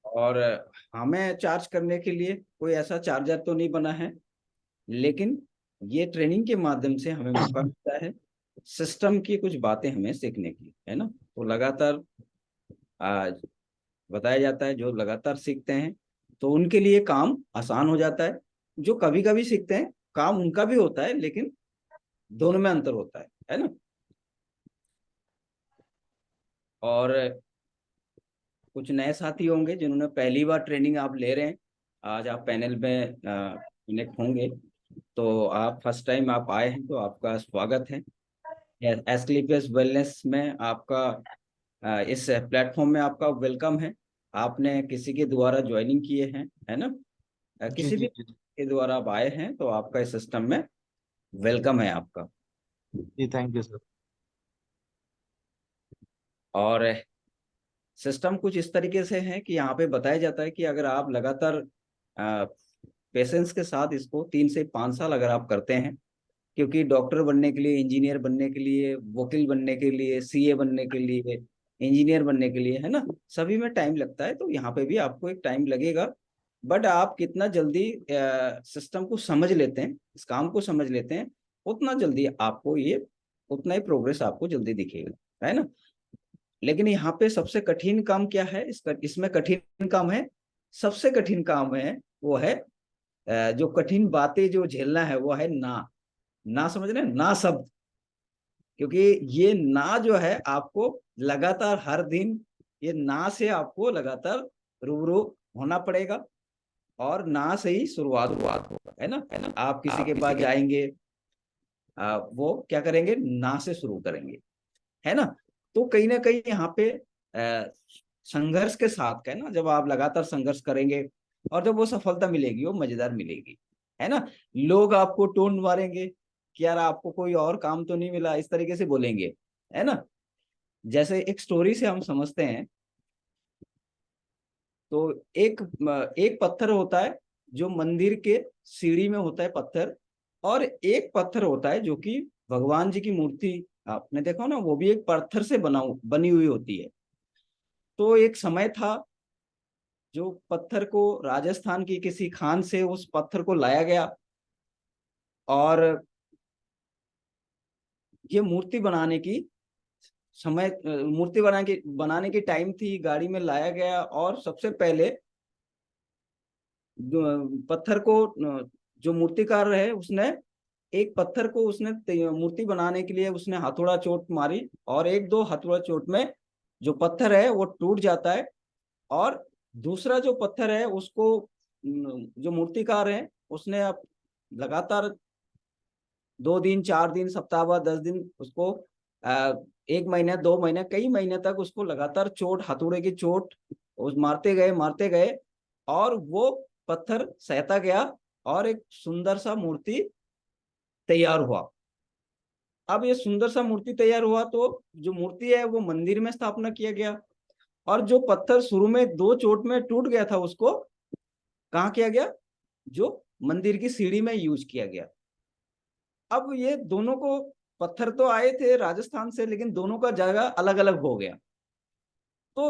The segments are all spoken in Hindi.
और हमें चार्ज करने के लिए कोई ऐसा चार्जर तो नहीं बना है, लेकिन ये ट्रेनिंग के माध्यम से हमें मौका मिलता है सिस्टम की कुछ बातें हमें सीखने की, है ना। तो लगातार आज बताया जाता है जो लगातार सीखते हैं तो उनके लिए काम आसान हो जाता है। जो कभी कभी सीखते हैं काम उनका भी होता है, लेकिन दोनों में अंतर होता है ना। और कुछ नए साथी होंगे जिन्होंने पहली बार ट्रेनिंग आप ले रहे हैं, आज आप पैनल में कनेक्ट होंगे, तो आप फर्स्ट टाइम आप आए हैं तो आपका स्वागत है। एस्क्लेपियस वेलनेस में आपका इस प्लेटफॉर्म में आपका वेलकम है। आपने किसी के द्वारा ज्वाइनिंग किए हैं, है ना। जी किसी जी भी जी जी। के द्वारा आप आए हैं तो आपका इस सिस्टम में वेलकम है आपका। जी थैंक यू सर। और सिस्टम कुछ इस तरीके से है कि यहाँ पे बताया जाता है कि अगर आप लगातार पेशेंस के साथ इसको 3 से 5 साल अगर आप करते हैं, क्योंकि डॉक्टर बनने के लिए, इंजीनियर बनने के लिए, वकील बनने के लिए, सीए बनने के लिए, इंजीनियर बनने के लिए, है ना, सभी में टाइम लगता है, तो यहाँ पे भी आपको एक टाइम लगेगा। बट आप कितना जल्दी सिस्टम को समझ लेते हैं, इस काम को समझ लेते हैं, उतना जल्दी आपको ये, उतना ही प्रोग्रेस आपको जल्दी दिखेगा, है ना। लेकिन यहाँ पे सबसे कठिन काम क्या है, इसमें कठिन काम है, सबसे कठिन काम है वो है जो कठिन बातें जो झेलना है वो है ना। ना समझ रहे हैं? ना शब्द। क्योंकि ये ना जो है आपको लगातार हर दिन ये ना से आपको लगातार रूबरू होना पड़ेगा। और ना से ही शुरुआत शुरुआत होगा, है ना। आप किसी के पास जाएंगे, वो क्या करेंगे, ना से शुरू करेंगे, है ना। तो कहीं ना कहीं यहाँ पे संघर्ष के साथ है ना, जब आप लगातार संघर्ष करेंगे और जब वो सफलता मिलेगी वो मजेदार मिलेगी, है ना। लोग आपको टोन मारेंगे कि यार आपको कोई और काम तो नहीं मिला, इस तरीके से बोलेंगे, है ना। जैसे एक स्टोरी से हम समझते हैं, तो एक एक पत्थर होता है जो मंदिर के सीढ़ी में होता है पत्थर, और एक पत्थर होता है जो कि भगवान जी की मूर्ति, आपने देखा ना, वो भी एक पत्थर से बनी हुई होती है। तो एक समय था जो पत्थर को राजस्थान की किसी खान से उस पत्थर को लाया गया, और ये मूर्ति बनाने की समय, मूर्ति बनाने की टाइम थी, गाड़ी में लाया गया, और सबसे पहले पत्थर को जो मूर्तिकार है उसने एक पत्थर को उसने मूर्ति बनाने के लिए उसने हथौड़ा चोट मारी, और एक दो हथौड़ा चोट में जो पत्थर है वो टूट जाता है। और दूसरा जो पत्थर है उसको जो मूर्तिकार है उसने अब लगातार 2 दिन, 4 दिन, सप्ताह बाद 10 दिन उसको आ, 1 महीने, 2 महीने, कई महीने तक उसको लगातार चोट, हथौड़े की चोट उस मारते गए, मारते गए, और वो पत्थर सहता गया, और एक सुंदर सा मूर्ति तैयार हुआ। अब ये सुंदर सा मूर्ति तैयार हुआ तो जो मूर्ति है वो मंदिर में स्थापना किया गया, और जो पत्थर शुरू में 2 चोट में टूट गया था उसको कहाँ किया गया, जो मंदिर की सीढ़ी में यूज किया गया। अब ये दोनों को, पत्थर तो आए थे राजस्थान से, लेकिन दोनों का जगह अलग अलग हो गया। तो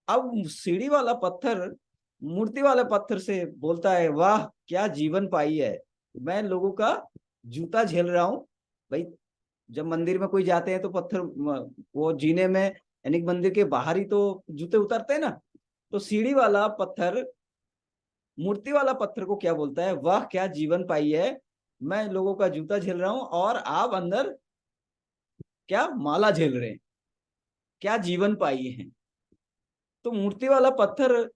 अब सीढ़ी वाला पत्थर मूर्ति वाले पत्थर से बोलता है, वाह क्या जीवन पाई है, मैं लोगों का जूता झेल रहा हूं। भाई जब मंदिर में कोई जाते हैं तो पत्थर वो जीने में, यानी मंदिर के बाहर ही तो जूते उतारते हैं ना। तो सीढ़ी वाला पत्थर मूर्ति वाला पत्थर को क्या बोलता है, वाह क्या जीवन पाई है, मैं लोगों का जूता झेल रहा हूं और आप अंदर क्या माला झेल रहे हैं, क्या जीवन पाई है। तो मूर्ति वाला पत्थर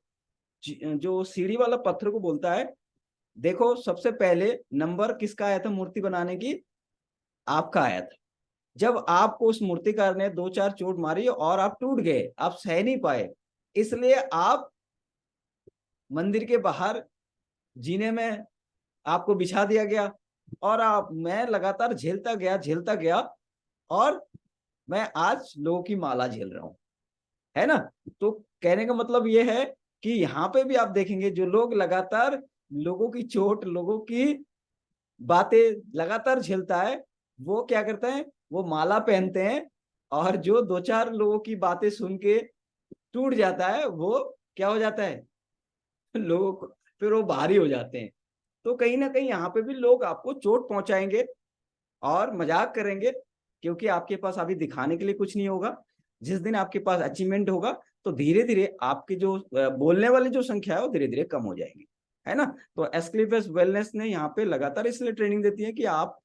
जो सीढ़ी वाला पत्थर को बोलता है, देखो सबसे पहले नंबर किसका आया था मूर्ति बनाने की, आपका आया था। जब आपको उस मूर्तिकार ने 2 4 चोट मारी और आप टूट गए, आप सह नहीं पाए, इसलिए आप मंदिर के बाहर जीने में आपको बिछा दिया गया, और आप, मैं लगातार झेलता गया, और मैं आज लोगों की माला झेल रहा हूं, है ना। तो कहने का मतलब ये है कि यहाँ पे भी आप देखेंगे जो लोग लगातार लोगों की चोट, लोगों की बातें लगातार झेलता है, वो क्या करते हैं, वो माला पहनते हैं। और जो 2 4 लोगों की बातें सुन के टूट जाता है वो क्या हो जाता है, लोगों को फिर वो भारी हो जाते हैं। तो कहीं ना कहीं यहाँ पे भी लोग आपको चोट पहुंचाएंगे और मजाक करेंगे, क्योंकि आपके पास अभी दिखाने के लिए कुछ नहीं होगा। जिस दिन आपके पास अचीवमेंट होगा तो धीरे धीरे आपकी जो बोलने वाली जो संख्या है वो धीरे धीरे कम हो जाएगी, है ना। तो एस्क्लेपियस वेलनेस ने यहाँ पे लगातार इसलिए ट्रेनिंग देती है कि आप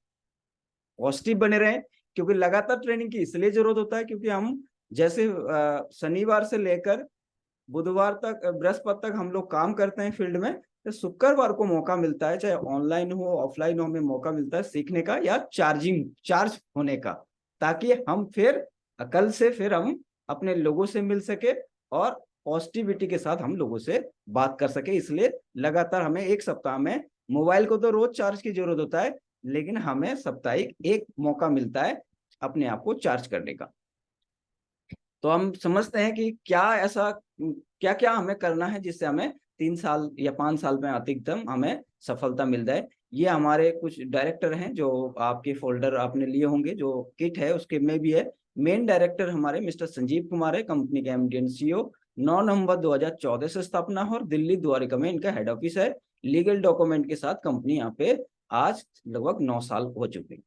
पॉजिटिव बने रहें, क्योंकि लगातार ट्रेनिंग की इसलिए जरूरत होता है क्योंकि हम जैसे शनिवार से लेकर बुधवार तक, बृहस्पति तक हम लोग काम करते हैं फील्ड में, तो शुक्रवार को मौका मिलता है, चाहे ऑनलाइन हो ऑफलाइन हो, हमें मौका मिलता है सीखने का या चार्ज होने का, ताकि हम फिर कल से फिर हम अपने लोगों से मिल सके और पॉजिटिविटी के साथ हम लोगों से बात कर सके। इसलिए लगातार हमें एक सप्ताह में, मोबाइल को तो रोज चार्ज की जरूरत होता है, लेकिन हमें साप्ताहिक एक मौका मिलता है अपने आप को चार्ज करने का। तो हम समझते हैं कि क्या ऐसा, क्या क्या हमें करना है जिससे हमें 3 साल या 5 साल में अधिकतम हमें सफलता मिल जाए। ये हमारे कुछ डायरेक्टर हैं जो आपके फोल्डर आपने लिए होंगे, जो किट है उसके में भी है। मेन डायरेक्टर हमारे मिस्टर संजीव कुमार है, कंपनी के एमडी एंड सीईओ। 9 नवंबर 2014 से स्थापना है और दिल्ली द्वारिका में इनका हेड ऑफिस है। लीगल डॉक्यूमेंट के साथ कंपनी यहाँ पे आज लगभग 9 साल हो चुके हैं,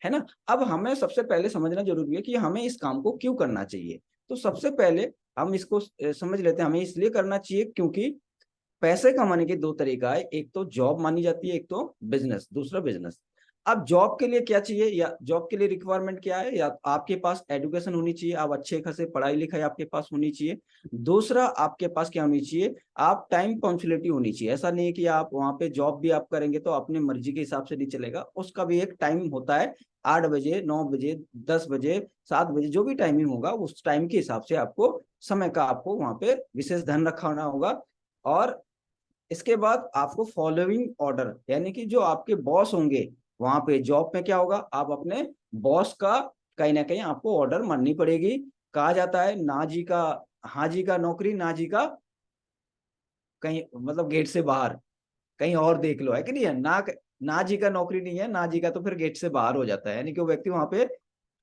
है ना। अब हमें सबसे पहले समझना जरूरी है कि हमें इस काम को क्यों करना चाहिए। तो सबसे पहले हम इसको समझ लेते हैं, हमें इसलिए करना चाहिए क्योंकि पैसे कमाने के दो तरीका है, एक तो जॉब मानी जाती है, एक तो बिजनेस, दूसरा बिजनेस। अब जॉब के लिए क्या चाहिए, या जॉब के लिए रिक्वायरमेंट क्या है, या आपके पास एजुकेशन होनी चाहिए, आप अच्छे खासे पढ़ाई लिखाई आपके पास होनी चाहिए। दूसरा आपके पास क्या होनी चाहिए, आप टाइम पंक्चुअलिटी होनी चाहिए। ऐसा नहीं है कि आप वहां पे जॉब भी आप करेंगे तो अपने मर्जी के हिसाब से नहीं चलेगा, उसका भी एक टाइम होता है। 8 बजे, 9 बजे, 10 बजे, 7 बजे, जो भी टाइमिंग होगा उस टाइम के हिसाब से आपको समय का आपको वहां पे विशेष ध्यान रखना होगा। और इसके बाद आपको फॉलोइंग ऑर्डर, यानी कि जो आपके बॉस होंगे वहां पे जॉब में क्या होगा, आप अपने बॉस का कहीं ना कहीं आपको ऑर्डर माननी पड़ेगी। कहा जाता है ना जी का, हाँ जी का नौकरी, ना जी का कहीं, मतलब गेट से बाहर कहीं और देख लो, है कि नहीं है ना। ना जी का नौकरी नहीं है, ना जी का तो फिर गेट से बाहर हो जाता है, यानी कि वो व्यक्ति वहां पे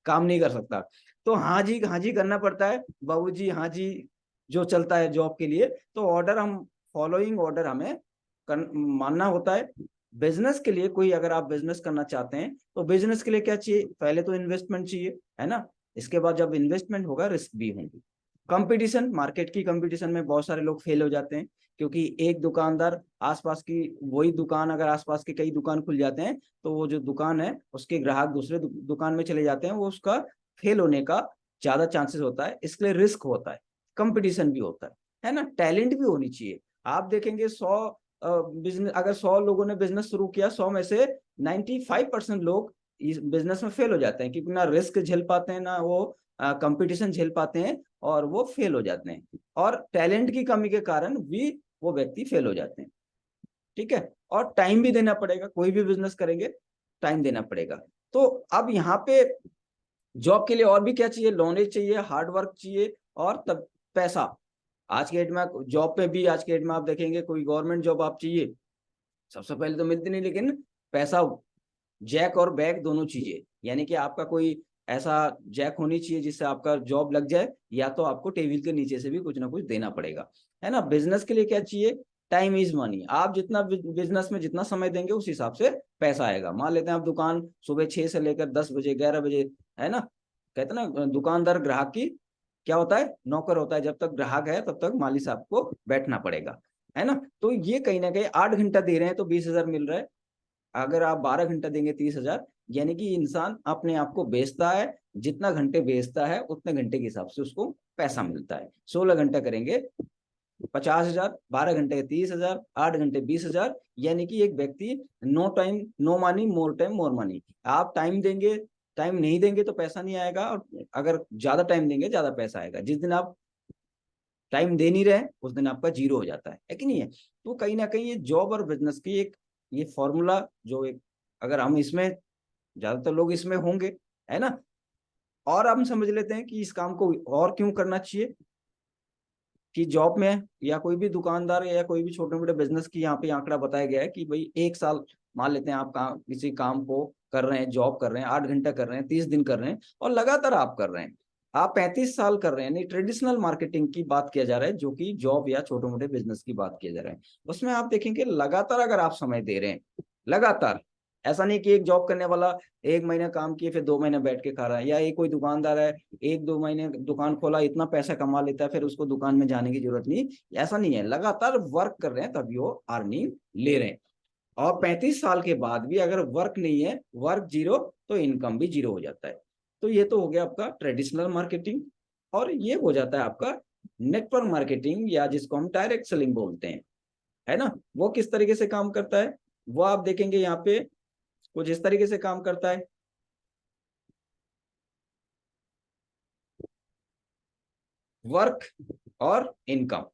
काम नहीं कर सकता। तो हाँ जी करना पड़ता है, बाबूजी हाँ जी जो चलता है जॉब के लिए। तो ऑर्डर हम, फॉलोइंग ऑर्डर हमें मानना होता है। बिजनेस के लिए, कोई अगर आप बिजनेस करना चाहते हैं तो बिजनेस के लिए क्या चाहिए, पहले तो इन्वेस्टमेंट चाहिए, है ना। इसके बाद जब इन्वेस्टमेंट होगा रिस्क भी होंगे। कंपटीशन, मार्केट की कंपटीशन में बहुत सारे लोग फेल हो जाते हैं, क्योंकि एक दुकानदार आसपास की, वही दुकान अगर आसपास के कई दुकान खुल जाते हैं तो वो जो दुकान है उसके ग्राहक दूसरे दुकान में चले जाते हैं, वो उसका फेल होने का ज्यादा चांसेस होता है। इसके लिए रिस्क होता है, कंपटीशन भी होता है ना। टैलेंट भी होनी चाहिए। आप देखेंगे 100 बिजनेस, अगर 100 लोगों ने बिजनेस शुरू किया, 100 में से 95% लोग इस बिजनेस में फेल हो जाते हैं, क्योंकि ना रिस्क झेल पाते हैं, ना वो कंपटीशन झेल पाते हैं, और वो फेल हो जाते हैं। और टैलेंट की कमी के कारण भी वो व्यक्ति फेल हो जाते हैं, ठीक है। और टाइम भी देना पड़ेगा, कोई भी बिजनेस करेंगे टाइम देना पड़ेगा। तो अब यहाँ पे जॉब के लिए और भी क्या चाहिए, नॉलेज चाहिए, हार्ड वर्क चाहिए, और तब पैसा। आज के डेट में जॉब पे भी, आज के डेट में आप देखेंगे कोई गवर्नमेंट जॉब आप चाहिए, सबसे पहले तो मिलती नहीं, लेकिन पैसा, जैक और बैक दोनों चीजें, यानी कि आपका कोई ऐसा जैक होनी चाहिए जिससे आपका जॉब लग जाए, या तो आपको टेबल के नीचे से भी कुछ ना कुछ देना पड़ेगा, है ना। बिजनेस के लिए क्या चाहिए, टाइम इज मनी। आप जितना बिजनेस में जितना समय देंगे उस हिसाब से पैसा आएगा। मान लेते हैं आप दुकान सुबह 6 से लेकर 10 बजे, 11 बजे, है ना। कहते हैं ना दुकानदार ग्राहक की क्या होता है, नौकर होता है। जब तक ग्राहक है तब तक माली साहब को बैठना पड़ेगा, है ना। तो ये कहीं ना कहीं 8 घंटा दे रहे हैं तो 20,000 मिल रहा है, अगर आप 12 घंटा देंगे 30,000। यानी कि इंसान अपने आप को बेचता है, जितना घंटे बेचता है उतने घंटे के हिसाब से उसको पैसा मिलता है। 16 घंटा करेंगे 50,000, 12 घंटे 30,000, 8 घंटे 20,000। यानी कि एक व्यक्ति, no time no money, more time more money. आप टाइम देंगे, टाइम नहीं देंगे तो पैसा नहीं आएगा, और अगर ज्यादा टाइम देंगे ज्यादा पैसा आएगा। जिस दिन आप टाइम दे नहीं रहे उस दिन आपका जीरो हो जाता है कि नहीं है। तो कहीं ना कहीं ये जॉब और बिजनेस की एक, ये फॉर्मूला जो एक, अगर हम इसमें, ज्यादातर लोग इसमें होंगे, है ना। और हम समझ लेते हैं कि इस काम को और क्यों करना चाहिए, कि जॉब में या कोई भी दुकानदार या कोई भी छोटे मोटे बिजनेस की यहाँ पे आंकड़ा बताया गया है कि भाई 1 साल, मान लेते हैं आप काम, किसी काम को कर रहे हैं, जॉब कर रहे हैं, 8 घंटा कर रहे हैं, 30 दिन कर रहे हैं, और लगातार आप कर रहे हैं, आप 35 साल कर रहे हैं, यानी ट्रेडिशनल मार्केटिंग की बात किया जा रहा है, जो कि जॉब या छोटे मोटे बिजनेस की बात किया जा रहा है। उसमें आप देखेंगे लगातार अगर आप समय दे रहे हैं, लगातार, ऐसा नहीं कि एक जॉब करने वाला 1 महीना काम किए फिर 2 महीने बैठ के खा रहा है, या एक कोई दुकानदार है 1-2 महीने दुकान खोला, इतना पैसा कमा लेता है, फिर उसको दुकान में जाने की जरूरत नहीं। ऐसा नहीं है, लगातार वर्क कर रहे हैं तभी वो अर्निंग ले रहे हैं। और 35 साल के बाद भी अगर वर्क नहीं है, वर्क जीरो, तो इनकम भी जीरो हो जाता है। तो ये तो हो गया आपका ट्रेडिशनल मार्केटिंग। और ये हो जाता है आपका नेटवर्क मार्केटिंग, या जिसको हम डायरेक्ट सेलिंग बोलते हैं, है ना। वो किस तरीके से काम करता है, वो आप देखेंगे यहाँ पे कुछ इस तरीके से काम करता है। वर्क और इनकम।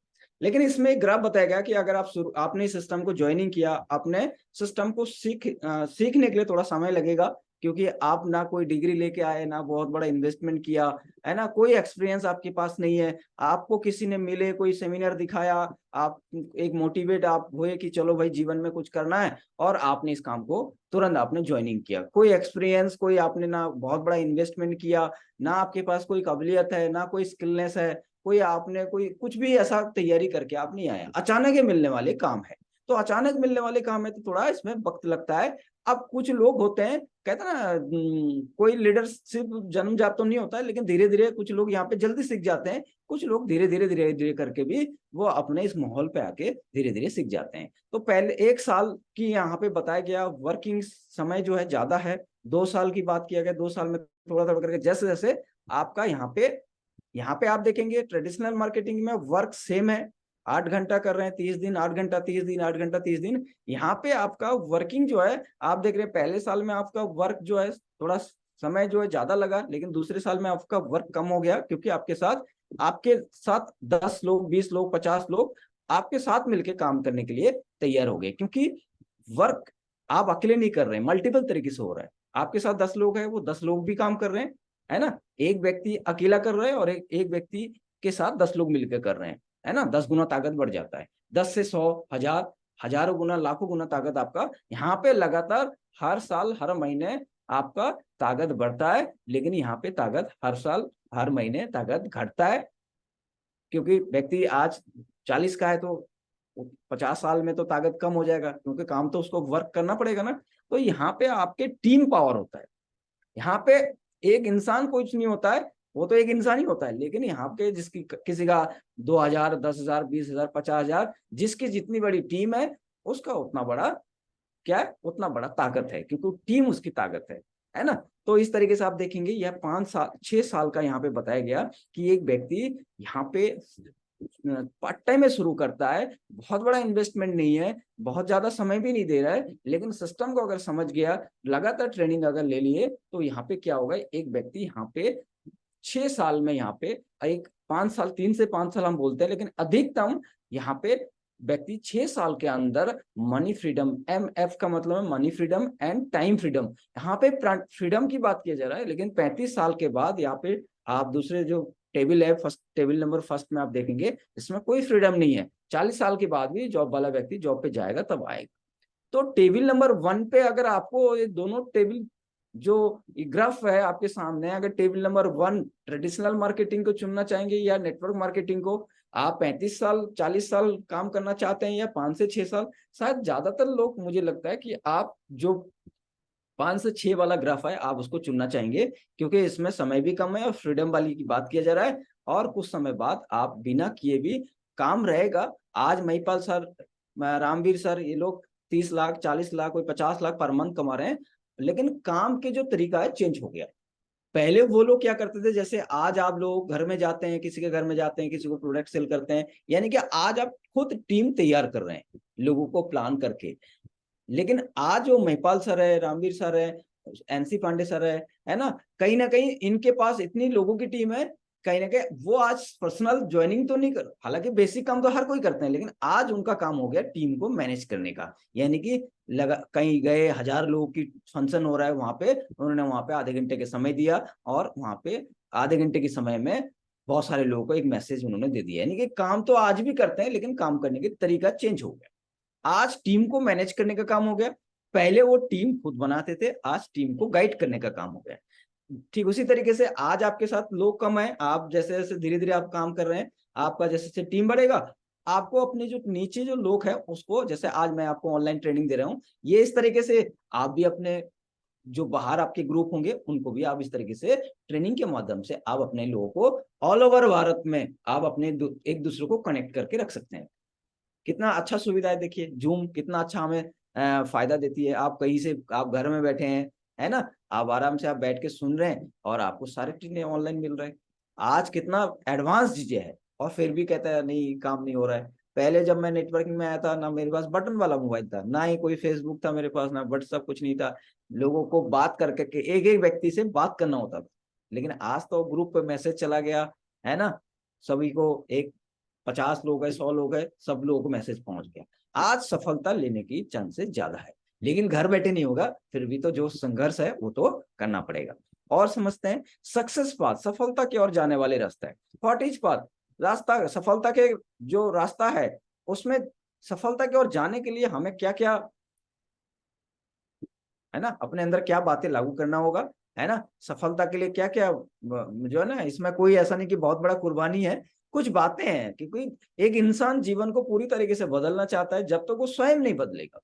लेकिन इसमें एक ग्राफ बताया गया कि अगर आपने इस सिस्टम को ज्वाइनिंग किया, अपने सिस्टम को सीखने के लिए थोड़ा समय लगेगा, क्योंकि आप ना कोई डिग्री लेके आए, ना बहुत बड़ा इन्वेस्टमेंट किया, है ना, कोई एक्सपीरियंस आपके पास नहीं है, आपको किसी ने मिले, कोई सेमिनार दिखाया, आप एक मोटिवेट आप हुए कि चलो भाई जीवन में कुछ करना है, और आपने इस काम को तुरंत आपने ज्वाइनिंग किया। कोई एक्सपीरियंस, कोई आपने ना बहुत बड़ा इन्वेस्टमेंट किया, ना आपके पास कोई काबिलियत है, ना कोई स्किलनेस है, कोई आपने कोई कुछ भी ऐसा तैयारी करके आप नहीं आया, अचानक ये मिलने वाले काम है। तो अचानक मिलने वाले काम है तो थोड़ा इसमें वक्त लगता है। अब कुछ लोग होते हैं, कहते हैं ना, कोई लीडरशिप जन्मजात तो नहीं होता है, लेकिन धीरे धीरे कुछ लोग यहाँ पे जल्दी सीख जाते हैं, कुछ लोग धीरे धीरे धीरे धीरे करके भी वो अपने इस माहौल पे आके धीरे धीरे सीख जाते हैं। तो पहले 1 साल की यहाँ पे बताया गया वर्किंग समय जो है ज्यादा है, 2 साल की बात किया गया, 2 साल में थोड़ा थोड़ा करके जैसे जैसे आपका यहाँ पे आप देखेंगे ट्रेडिशनल मार्केटिंग में वर्क सेम है, 8 घंटा कर रहे हैं 30 दिन, 8 घंटा 30 दिन, 8 घंटा 30 दिन। यहाँ पे आपका वर्किंग जो है, आप देख रहे हैं पहले साल में आपका वर्क जो है थोड़ा समय जो है ज्यादा लगा, लेकिन दूसरे साल में आपका वर्क कम हो गया, क्योंकि आपके साथ 10 लोग, 20 लोग, 50 लोग आपके साथ मिलकर काम करने के लिए तैयार हो गए, क्योंकि वर्क आप अकेले नहीं कर रहे हैं, मल्टीपल तरीके से हो रहा है। आपके साथ 10 लोग हैं, वो 10 लोग भी काम कर रहे हैं, है ना। एक व्यक्ति अकेला कर रहा है और एक व्यक्ति के साथ 10 लोग मिलकर कर रहे हैं, है ना। 10 गुना ताकत बढ़ जाता है, 10 से 100, 1000, हजारों गुना, लाखों गुना ताकत आपका यहाँ पे लगातार हर साल हर महीने आपका ताकत बढ़ता है। लेकिन यहाँ पे ताकत हर साल हर महीने ताकत घटता है, क्योंकि व्यक्ति आज 40 का है तो 50 साल में तो ताकत कम हो जाएगा, क्योंकि काम तो उसको वर्क करना पड़ेगा ना। तो यहाँ पे आपके टीम पावर होता है। यहाँ पे एक इंसान कुछ नहीं होता है, वो तो एक इंसान ही होता है, लेकिन यहाँ पे जिसकी किसी का 2000, 10,000, 20,000, 50,000, जिसकी जितनी बड़ी टीम है, उसका उतना बड़ा क्या है, उतना बड़ा ताकत है, क्योंकि टीम उसकी ताकत है ना। तो इस तरीके से आप देखेंगे यह 5 साल 6 साल का यहाँ पे बताया गया कि एक व्यक्ति यहाँ पे पार्ट टाइम में शुरू करता है, बहुत बड़ा इन्वेस्टमेंट नहीं है, बहुत ज्यादा समय भी नहीं दे रहा है, लेकिन सिस्टम को अगर समझ गया, लगातार ट्रेनिंग अगर ले लिए, तो यहाँ पे क्या होगा, एक व्यक्ति यहाँ पे 6 साल में, यहाँ पे एक 5 साल, 3 से 5 साल हम बोलते हैं, लेकिन अधिकतम यहाँ पे व्यक्ति 6 साल के अंदर मनी फ्रीडम, MF का मतलब है money freedom and time freedom, यहाँ पे फ्रीडम की बात किया जा रहा है। लेकिन 35 साल के बाद यहाँ पे आप दूसरे जो टेबल है, फर्स्ट टेबल नंबर फर्स्ट में आप देखेंगे, इसमें कोई फ्रीडम नहीं है। 40 साल के बाद भी जॉब वाला व्यक्ति जॉब पे जाएगा तब आएगा। तो टेबल नंबर 1 पे अगर आपको ये दोनों टेबल जो ग्राफ है आपके सामने, अगर टेबल नंबर 1 ट्रेडिशनल मार्केटिंग को चुनना चाहेंगे या नेटवर्क मार्केटिंग को, आप 35 साल 40 साल काम करना चाहते हैं या 5 से 6 साल, शायद ज्यादातर लोग, मुझे लगता है कि आप जो 5 से 6 वाला ग्राफ है आप उसको चुनना चाहेंगे, क्योंकि इसमें समय भी कम है और फ्रीडम वाली की बात किया जा रहा है। और कुछ समय बाद आप बिना किए भी काम रहेगा। आज महिपाल सर, रामवीर सर, ये लोग 30 लाख, 40 लाख, कोई 50 लाख पर मंथ कमा रहे हैं, लेकिन काम के जो तरीका है चेंज हो गया। पहले वो लोग क्या करते थे, जैसे आज आप लोग घर में जाते हैं, किसी के घर में जाते हैं, किसी को प्रोडक्ट सेल करते हैं, यानी कि आज आप खुद टीम तैयार कर रहे हैं लोगों को प्लान करके। लेकिन आज जो महिपाल सर है, रामवीर सर है, NC पांडे सर है ना कहीं इनके पास इतनी लोगों की टीम है, कहीं ना कहीं वो आज पर्सनल ज्वाइनिंग तो नहीं कर, हालांकि बेसिक काम तो हर कोई करते हैं, लेकिन आज उनका काम हो गया टीम को मैनेज करने का। यानी कि कहीं गए, 1000 लोगों की फंक्शन हो रहा है, वहां पे उन्होंने वहां पे आधे घंटे के समय दिया, और वहां पे आधे घंटे के समय में बहुत सारे लोगों को एक मैसेज उन्होंने दे दिया। यानी कि काम तो आज भी करते हैं, लेकिन काम करने का तरीका चेंज हो गया। आज टीम को मैनेज करने का काम हो गया, पहले वो टीम खुद बनाते थे, आज टीम को गाइड करने का काम हो गया। ठीक उसी तरीके से आज आपके साथ लोग कम है, आप जैसे जैसे धीरे धीरे आप काम कर रहे हैं, आपका जैसे जैसे टीम बढ़ेगा, आपको अपने जो नीचे जो लोग हैं उसको, जैसे आज मैं आपको ऑनलाइन ट्रेनिंग दे रहा हूँ, ये इस तरीके से आप भी अपने जो बाहर आपके ग्रुप होंगे उनको भी आप इस तरीके से ट्रेनिंग के माध्यम से आप अपने लोगों को ऑल ओवर भारत में आप अपने एक दूसरे को कनेक्ट करके रख सकते हैं। कितना अच्छा सुविधा है, देखिए जूम कितना अच्छा हमें फायदा देती है। आप कहीं से, आप घर में बैठे हैं, है ना, आप आराम से आप बैठ के सुन रहे हैं और आपको सारे चीजें ऑनलाइन मिल रहे हैं। आज कितना एडवांस चीजें है और फिर भी कहता है नहीं काम नहीं हो रहा है। पहले जब मैं नेटवर्किंग में आया था ना, मेरे पास बटन वाला मोबाइल था, ना ही कोई फेसबुक था मेरे पास, ना व्हाट्सएप, कुछ नहीं था। लोगों को बात करके के एक एक व्यक्ति से बात करना होता था। लेकिन आज तो ग्रुप पे मैसेज चला गया, है ना, सभी को, एक 50 लोग है, 100 लोग है, सब लोगों को मैसेज पहुंच गया। आज सफलता लेने की चांसेस ज्यादा है, लेकिन घर बैठे नहीं होगा, फिर भी तो जो संघर्ष है वो तो करना पड़ेगा। और समझते हैं सक्सेस पाथ, सफलता की ओर जाने वाले रास्ता है। व्हाट इज पाथ, रास्ता, सफलता के जो रास्ता है उसमें सफलता की ओर जाने के लिए हमें क्या क्या, है ना, अपने अंदर क्या बातें लागू करना होगा, है ना, सफलता के लिए क्या क्या जो है ना, इसमें कोई ऐसा नहीं कि बहुत बड़ा कुर्बानी है, कुछ बातें हैं। क्योंकि एक इंसान जीवन को पूरी तरीके से बदलना चाहता है, जब तक वो स्वयं नहीं बदलेगा,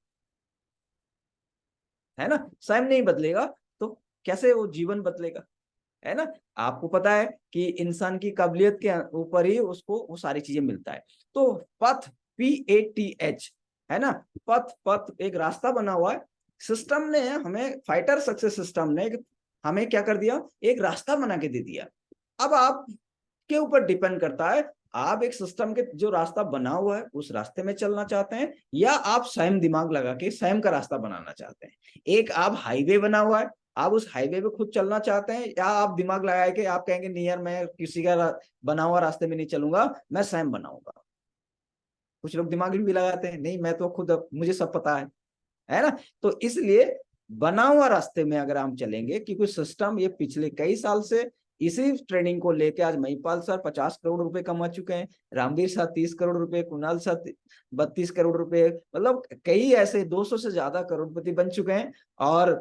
है ना, स्वयं नहीं बदलेगा तो कैसे वो जीवन बदलेगा, है ना। आपको पता है कि इंसान की काबिलियत के ऊपर ही उसको वो सारी चीजें मिलता है। तो पथ, PATH, है ना, पथ, पथ एक रास्ता बना हुआ है। सिस्टम ने हमें, फाइटर सक्सेस सिस्टम ने हमें क्या कर दिया, एक रास्ता बना के दे दिया। अब आप के ऊपर डिपेंड करता है, आप एक सिस्टम के जो रास्ता बना हुआ है उस रास्ते में चलना चाहते हैं, या आप स्वयं दिमाग लगा के स्वयं का रास्ता बनाना चाहते हैं। एक आप हाईवे बना हुआ है, आप उस हाईवे पे खुद चलना चाहते हैं, या आप दिमाग लगा के आप कहेंगे नहीं यार मैं किसी का बना हुआ रास्ते में नहीं चलूंगा, मैं स्वयं बनाऊंगा। कुछ लोग दिमाग भी लगाते हैं, नहीं मैं तो खुद, मुझे सब पता है ना। तो इसलिए बना हुआ रास्ते में अगर हम चलेंगे, क्योंकि सिस्टम ये पिछले कई साल से इसी ट्रेनिंग को लेके, आज महिपाल सर 50 करोड़ रुपए कमा चुके हैं, रामवीर सर 30 करोड़ रुपए, कुणाल सर 32 करोड़ रुपए, मतलब कई ऐसे 200 से ज्यादा करोड़पति बन चुके हैं। और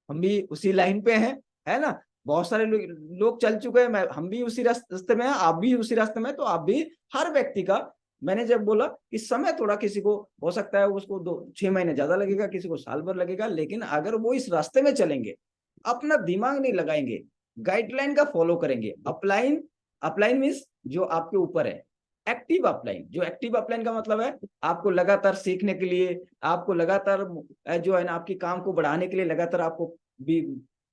हम भी उसी लाइन पे हैं, है ना। बहुत सारे लोग चल चुके हैं, मैं, हम भी उसी रास्ते में हैं, आप भी उसी रास्ते में, तो आप भी, हर व्यक्ति का, मैंने जब बोला कि समय थोड़ा किसी को हो सकता है उसको 2-6 महीने ज्यादा लगेगा, किसी को साल भर लगेगा, लेकिन अगर वो इस रास्ते में चलेंगे, अपना दिमाग नहीं लगाएंगे, गाइडलाइन का फॉलो करेंगे, अपलाइन, अपलाइन मीन्स जो आपके ऊपर है, एक्टिव अपलाइन, जो एक्टिव अपलाइन का मतलब है आपको लगातार सीखने के लिए, आपको लगातार जो है ना आपकी काम को बढ़ाने के लिए लगातार आपको भी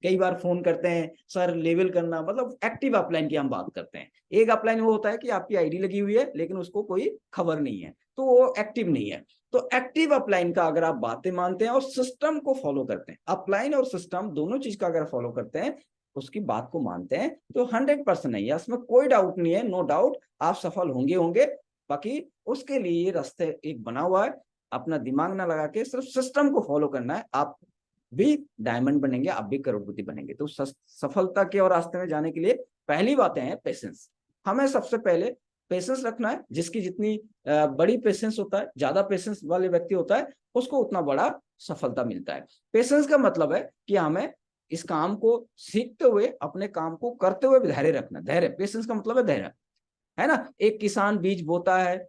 कई बार फोन करते हैं, सर लेवल करना, मतलब एक्टिव अपलाइन की हम बात करते हैं। एक अपलाइन वो होता है कि आपकी आईडी लगी हुई है लेकिन उसको कोई खबर नहीं है, तो वो एक्टिव नहीं है। तो एक्टिव अपलाइन का अगर आप बातें मानते हैं और सिस्टम को फॉलो करते हैं, अपलाइन और सिस्टम दोनों चीज का अगर फॉलो करते हैं, उसकी बात को मानते हैं, तो 100% नहीं है, इसमें कोई डाउट नहीं है, नो डाउट आप सफल होंगे होंगे। बाकी उसके लिए रास्ते एक बना हुआ है, अपना दिमाग ना लगा के सिर्फ सिस्टम को फॉलो करना है, आप भी डायमंड बनेंगे, आप भी करोड़पति बनेंगे। तो सफलता के और रास्ते में जाने के लिए पहली बातें हैं पेशेंस। हमें सबसे पहले पेशेंस रखना है, जिसकी जितनी बड़ी पेशेंस होता है, ज्यादा पेशेंस वाले व्यक्ति होता है, उसको उतना बड़ा सफलता मिलता है। पेशेंस का मतलब है कि हमें इस काम को सीखते हुए, अपने काम को करते हुए धैर्य रखना। धैर्य, पेशेंस का मतलब है धैर्य, है ना। एक किसान बीज बोता है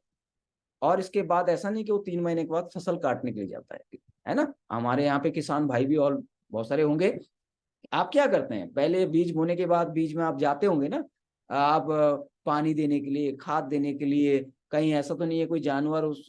और इसके बाद ऐसा नहीं कि वो 3 महीने के बाद फसल काटने के लिए जाता है ना। हमारे यहाँ पे किसान भाई भी और बहुत सारे होंगे। आप क्या करते हैं, पहले बीज बोने के बाद बीज में आप जाते होंगे ना, आप पानी देने के लिए, खाद देने के लिए, कहीं ऐसा तो नहीं है कोई जानवर उस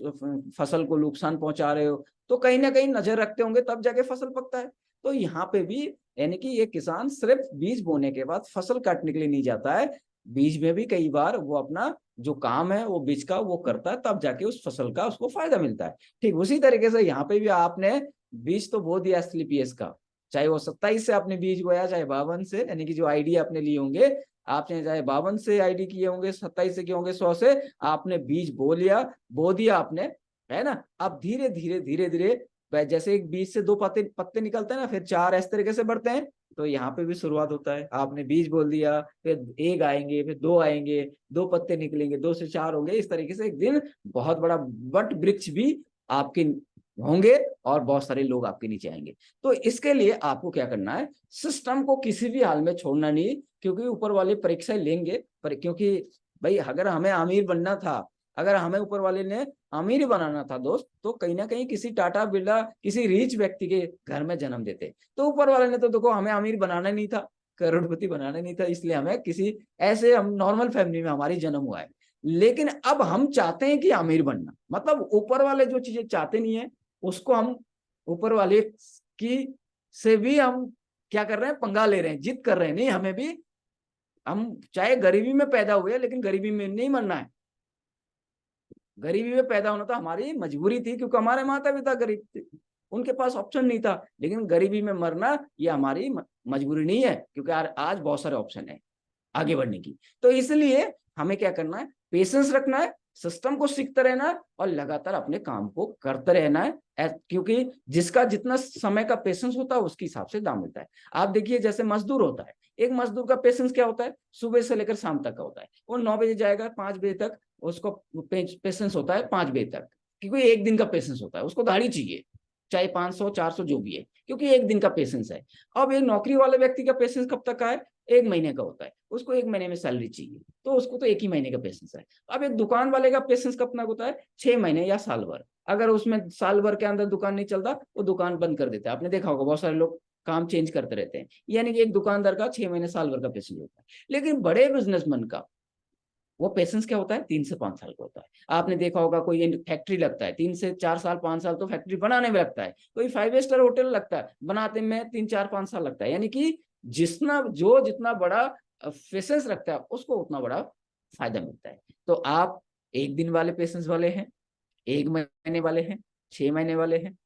फसल को नुकसान पहुंचा रहे हो, तो कहीं ना कहीं नजर रखते होंगे, तब जाके फसल पकता है। तो यहाँ पे भी यानी कि ये किसान सिर्फ बीज बोने के बाद फसल काटने के लिए नहीं जाता है, बीज में भी कई बार वो अपना जो काम है वो बीज का वो करता है, तब जाके उस फसल का उसको फायदा मिलता है। ठीक उसी तरीके से यहाँ पे भी आपने बीज तो बो दिया SLPS का, चाहे वो 27 से आपने बीज बोया, चाहे 52 से, यानी कि जो आईडी आपने लिए होंगे, आपने चाहे 52 से आईडी किए होंगे, 27 से किए होंगे, 100 से, आपने बीज बो लिया, बो दिया आपने, है ना। अब धीरे धीरे धीरे धीरे जैसे एक बीज से 2 पत्ते पत्ते निकलते हैं ना, फिर 4 इस तरीके से बढ़ते हैं, तो यहाँ पे भी शुरुआत होता है, आपने बीज बोल दिया, फिर 1 आएंगे, फिर 2 आएंगे, 2 पत्ते निकलेंगे, 2 से 4 होंगे, इस तरीके से एक दिन बहुत बड़ा वट वृक्ष भी आपके होंगे और बहुत सारे लोग आपके नीचे आएंगे। तो इसके लिए आपको क्या करना है, सिस्टम को किसी भी हाल में छोड़ना नहीं, क्योंकि ऊपर वाले परीक्षा लेंगे पर, क्योंकि भाई अगर हमें अमीर बनना था, अगर हमें ऊपर वाले ने अमीर बनाना था दोस्त, तो कहीं ना कहीं किसी टाटा बिरला किसी रिच व्यक्ति के घर में जन्म देते। तो ऊपर वाले ने तो देखो हमें अमीर बनाना नहीं था, करोड़पति बनाना नहीं था, इसलिए हमें किसी ऐसे हम नॉर्मल फैमिली में हमारी जन्म हुआ है। लेकिन अब हम चाहते हैं कि अमीर बनना, मतलब ऊपर वाले जो चीजें चाहते नहीं है उसको हम ऊपर वाले की से भी हम क्या कर रहे हैं, पंगा ले रहे हैं, जिद कर रहे हैं। नहीं, हमें भी, हम चाहे गरीबी में पैदा हुए लेकिन गरीबी में नहीं मरना है। गरीबी में पैदा होना तो हमारी मजबूरी थी, क्योंकि हमारे माता पिता गरीब थे, उनके पास ऑप्शन नहीं था। लेकिन गरीबी में मरना ये हमारी मजबूरी नहीं है, क्योंकि आज बहुत सारे ऑप्शन है आगे बढ़ने की। तो इसलिए हमें क्या करना है, पेशेंस रखना है, सिस्टम को सीखते रहना है और लगातार अपने काम को करते रहना है, क्योंकि जिसका जितना समय का पेशेंस होता है उसके हिसाब से दाम मिलता है। आप देखिए जैसे मजदूर होता है, एक मजदूर का पेशेंस क्या होता है, सुबह से लेकर शाम तक का होता है। वो 9 बजे जाएगा, 5 बजे तक उसको पेशेंस होता है, 5 बजे तक, क्योंकि एक दिन का पेशेंस होता है, उसको दाढ़ी चाहिए, चाहे 500 400 जो भी है, क्योंकि एक दिन का पेशेंस है। अब एक नौकरी वाले व्यक्ति का पेशेंस कब तक का है, 1 महीने का होता है, उसको 1 महीने में सैलरी चाहिए, तो उसको तो 1 ही महीने का पेशेंस है। अब एक दुकान वाले का पेशेंस कब तक होता है, 6 महीने या साल भर। अगर उसमें साल भर के अंदर दुकान नहीं चलता, वो दुकान बंद कर देता है। आपने देखा होगा बहुत सारे लोग काम चेंज करते रहते हैं, यानी कि एक दुकानदार का 6 महीने साल भर का पेशेंस होता है। लेकिन बड़े बिजनेसमैन का वो पेशेंस क्या होता है, 3 से 5 साल का होता है। आपने देखा होगा कोई फैक्ट्री लगता है, 3 से 4 साल 5 साल तो फैक्ट्री बनाने में लगता है। कोई 5 स्टार होटल लगता है, बनाते में 3 4 5 साल लगता है। यानी कि जितना बड़ा पेशेंस रखता है उसको उतना बड़ा फायदा मिलता है। तो आप 1 दिन वाले पेशेंस वाले हैं, 1 महीने वाले हैं, 6 महीने वाले हैं,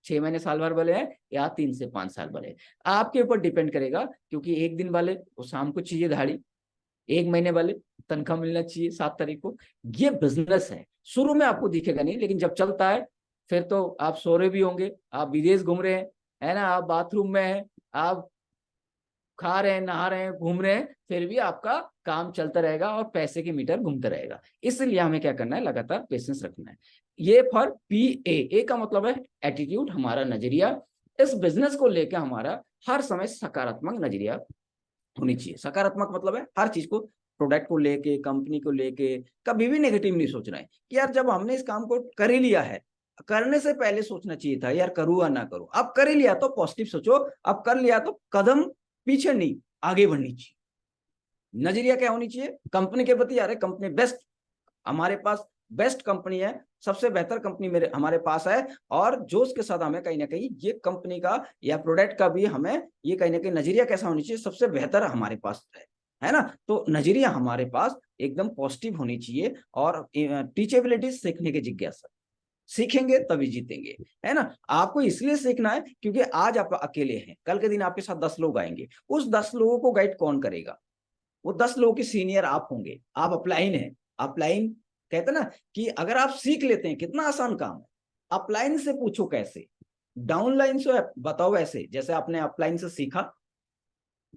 6 महीने साल भर वाले हैं, या 3 से 5 साल वाले हैं, आपके ऊपर डिपेंड करेगा। क्योंकि 1 दिन वाले वो शाम को चाहिए दाढ़ी, 1 महीने वाले तनख्वाह मिलना चाहिए 7 तारीख को। ये बिजनेस है, शुरू में आपको दिखेगा नहीं, लेकिन जब चलता है फिर तो आप सो रहे भी होंगे, आप विदेश घूम रहे हैं, है ना, आप बाथरूम में हैं, आप खा रहे हैं, नहा रहे हैं, घूम रहे हैं, फिर भी आपका काम चलता रहेगा और पैसे की मीटर घूमता रहेगा। इसलिए हमें क्या करना है, लगातार पेशेंस रखना है। ये फॉर PA का मतलब है एटीट्यूड, हमारा नजरिया इस बिजनेस को लेकर हमारा हर समय सकारात्मक नजरिया होनी चाहिए। सकारात्मक मतलब है हर चीज को, प्रोडक्ट को लेके, कंपनी को लेके कभी भी नेगेटिव नहीं सोचना है कि यार जब हमने इस काम को कर ही लिया है, करने से पहले सोचना चाहिए था यार करूँ या ना करूँ। अब कर ही लिया तो पॉजिटिव सोचो, अब कर लिया तो कदम पीछे नहीं आगे बढ़नी चाहिए। नजरिया क्या होनी चाहिए कंपनी के प्रति, यार कंपनी बेस्ट, हमारे पास बेस्ट कंपनी है, सबसे बेहतर कंपनी मेरे हमारे पास है। और जोश के साथ हमें कहीं ना कहीं ये कंपनी का या प्रोडक्ट का भी हमें ये कहीं ना कहीं नजरिया कैसा होनी चाहिए, सबसे बेहतर हमारे पास है ना। तो नजरिया हमारे पास एकदम पॉजिटिव होनी चाहिए। और टीचेबिलिटी, सीखने की जिज्ञासा, सीखेंगे तभी जीतेंगे, है ना। आपको इसलिए सीखना है क्योंकि आज आप अकेले हैं, कल के दिन आपके साथ 10 लोग आएंगे, उस 10 लोगों को गाइड कौन करेगा, वो 10 लोगों के सीनियर आप होंगे। आप अपलाइन है, अपलाइन कहते ना कि अगर आप सीख लेते हैं कितना आसान काम है। अपलाइन से पूछो कैसे, डाउनलाइन से बताओ ऐसे, जैसे आपने अपलाइन से सीखा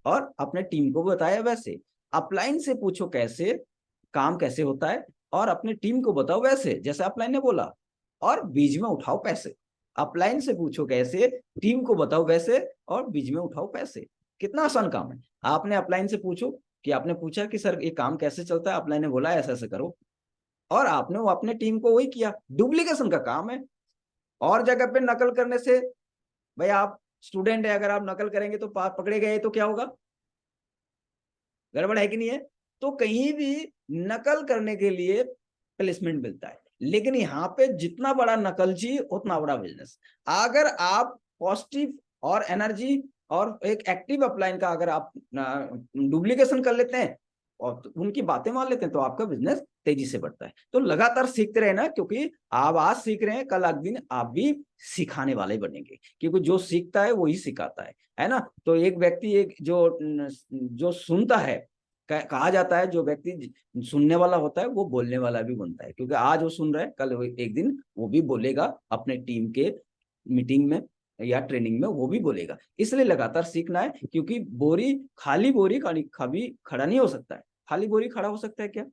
और अपने टीम को बताया, वैसे अपलाइन से पूछो कैसे काम कैसे होता है, और अपने टीम को बताओ वैसे जैसे अपलाइन ने बोला, और बीच में उठाओ पैसे। अपलाइन से पूछो कैसे, टीम को बताओ वैसे, और बीच में उठाओ पैसे। कितना आसान काम है। आपने अपलाइन से पूछो कि आपने पूछा कि सर ये काम कैसे चलता है, अपलाइन ने बोला ऐसा ऐसा करो, और आपने वो अपने टीम को वही किया। डुप्लीकेशन का काम है, और जगह पे नकल करने से, भाई आप स्टूडेंट है, अगर आप नकल करेंगे तो पकड़े गए तो क्या होगा, गड़बड़ है कि नहीं है। तो कहीं भी नकल करने के लिए प्लेसमेंट मिलता है, लेकिन यहाँ पे जितना बड़ा नकलची उतना बड़ा बिजनेस। अगर आप पॉजिटिव और एनर्जी और एक एक्टिव अपलाइन का अगर आप डुप्लीकेशन कर लेते हैं और उनकी बातें मान लेते हैं, तो आपका बिजनेस तेजी से बढ़ता है। तो लगातार सीखते रहना, क्योंकि आप आज सीख रहे हैं, कल एक दिन आप भी सिखाने वाले बनेंगे, क्योंकि जो सीखता है वही सिखाता है ना। तो एक व्यक्ति, एक जो सुनता है, कहा जाता है जो व्यक्ति सुनने वाला होता है वो बोलने वाला भी बनता है, क्योंकि आज वो सुन रहा है, कल एक दिन वो भी बोलेगा अपने टीम के मीटिंग में या ट्रेनिंग में, वो भी बोलेगा। इसलिए लगातार सीखना है, क्योंकि खाली बोरी कभी खड़ा नहीं हो सकता है। खाली बोरी खड़ा हो सकता है क्या,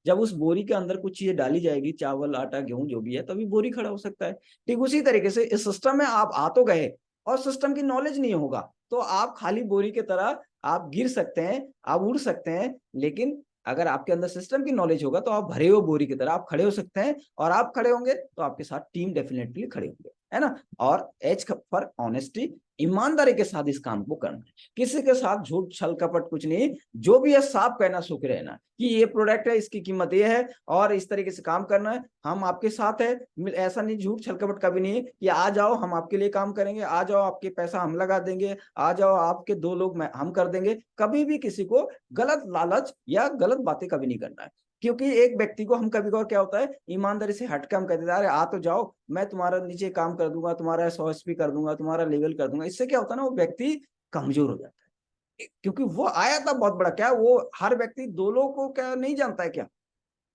जब उस बोरी के अंदर कुछ चीजें डाली जाएगी, चावल, आटा, गेहूं जो भी है, तभी बोरी खड़ा हो सकता है। ठीक उसी तरीके से इस सिस्टम में आप आ तो गए और सिस्टम की नॉलेज नहीं होगा, तो आप खाली बोरी की तरह आप गिर सकते हैं, आप उड़ सकते हैं, लेकिन अगर आपके अंदर सिस्टम की नॉलेज होगा तो आप भरे हुए बोरी की तरह आप खड़े हो सकते हैं, और आप खड़े होंगे तो आपके साथ टीम डेफिनेटली खड़े होंगे, है ना। और एज फॉर ऑनेस्टी, ईमानदारी के साथ इस काम को करना है, किसी के साथ झूठ छल कपट कुछ नहीं, जो भी है साफ कहना, सुख रहना कि ये प्रोडक्ट है, इसकी कीमत ये है, और इस तरीके से काम करना है, हम आपके साथ है। ऐसा नहीं, झूठ छल कपट कभी नहीं कि आ जाओ हम आपके लिए काम करेंगे, आ जाओ आपके पैसा हम लगा देंगे, आ जाओ आपके 2 लोग हम कर देंगे। कभी भी किसी को गलत लालच या गलत बातें कभी नहीं करना है, क्योंकि एक व्यक्ति को हम कभी कभार क्या होता है, ईमानदारी से हट के हम कहते हैं अरे आ तो जाओ, मैं तुम्हारा नीचे काम कर दूंगा, तुम्हारा 100 SP कर दूंगा, तुम्हारा लेवल कर दूंगा। इससे क्या होता है ना, वो व्यक्ति कमजोर हो जाता है, क्योंकि वो आया था बहुत बड़ा, क्या वो हर व्यक्ति 2 लोगों को क्या नहीं जानता है, क्या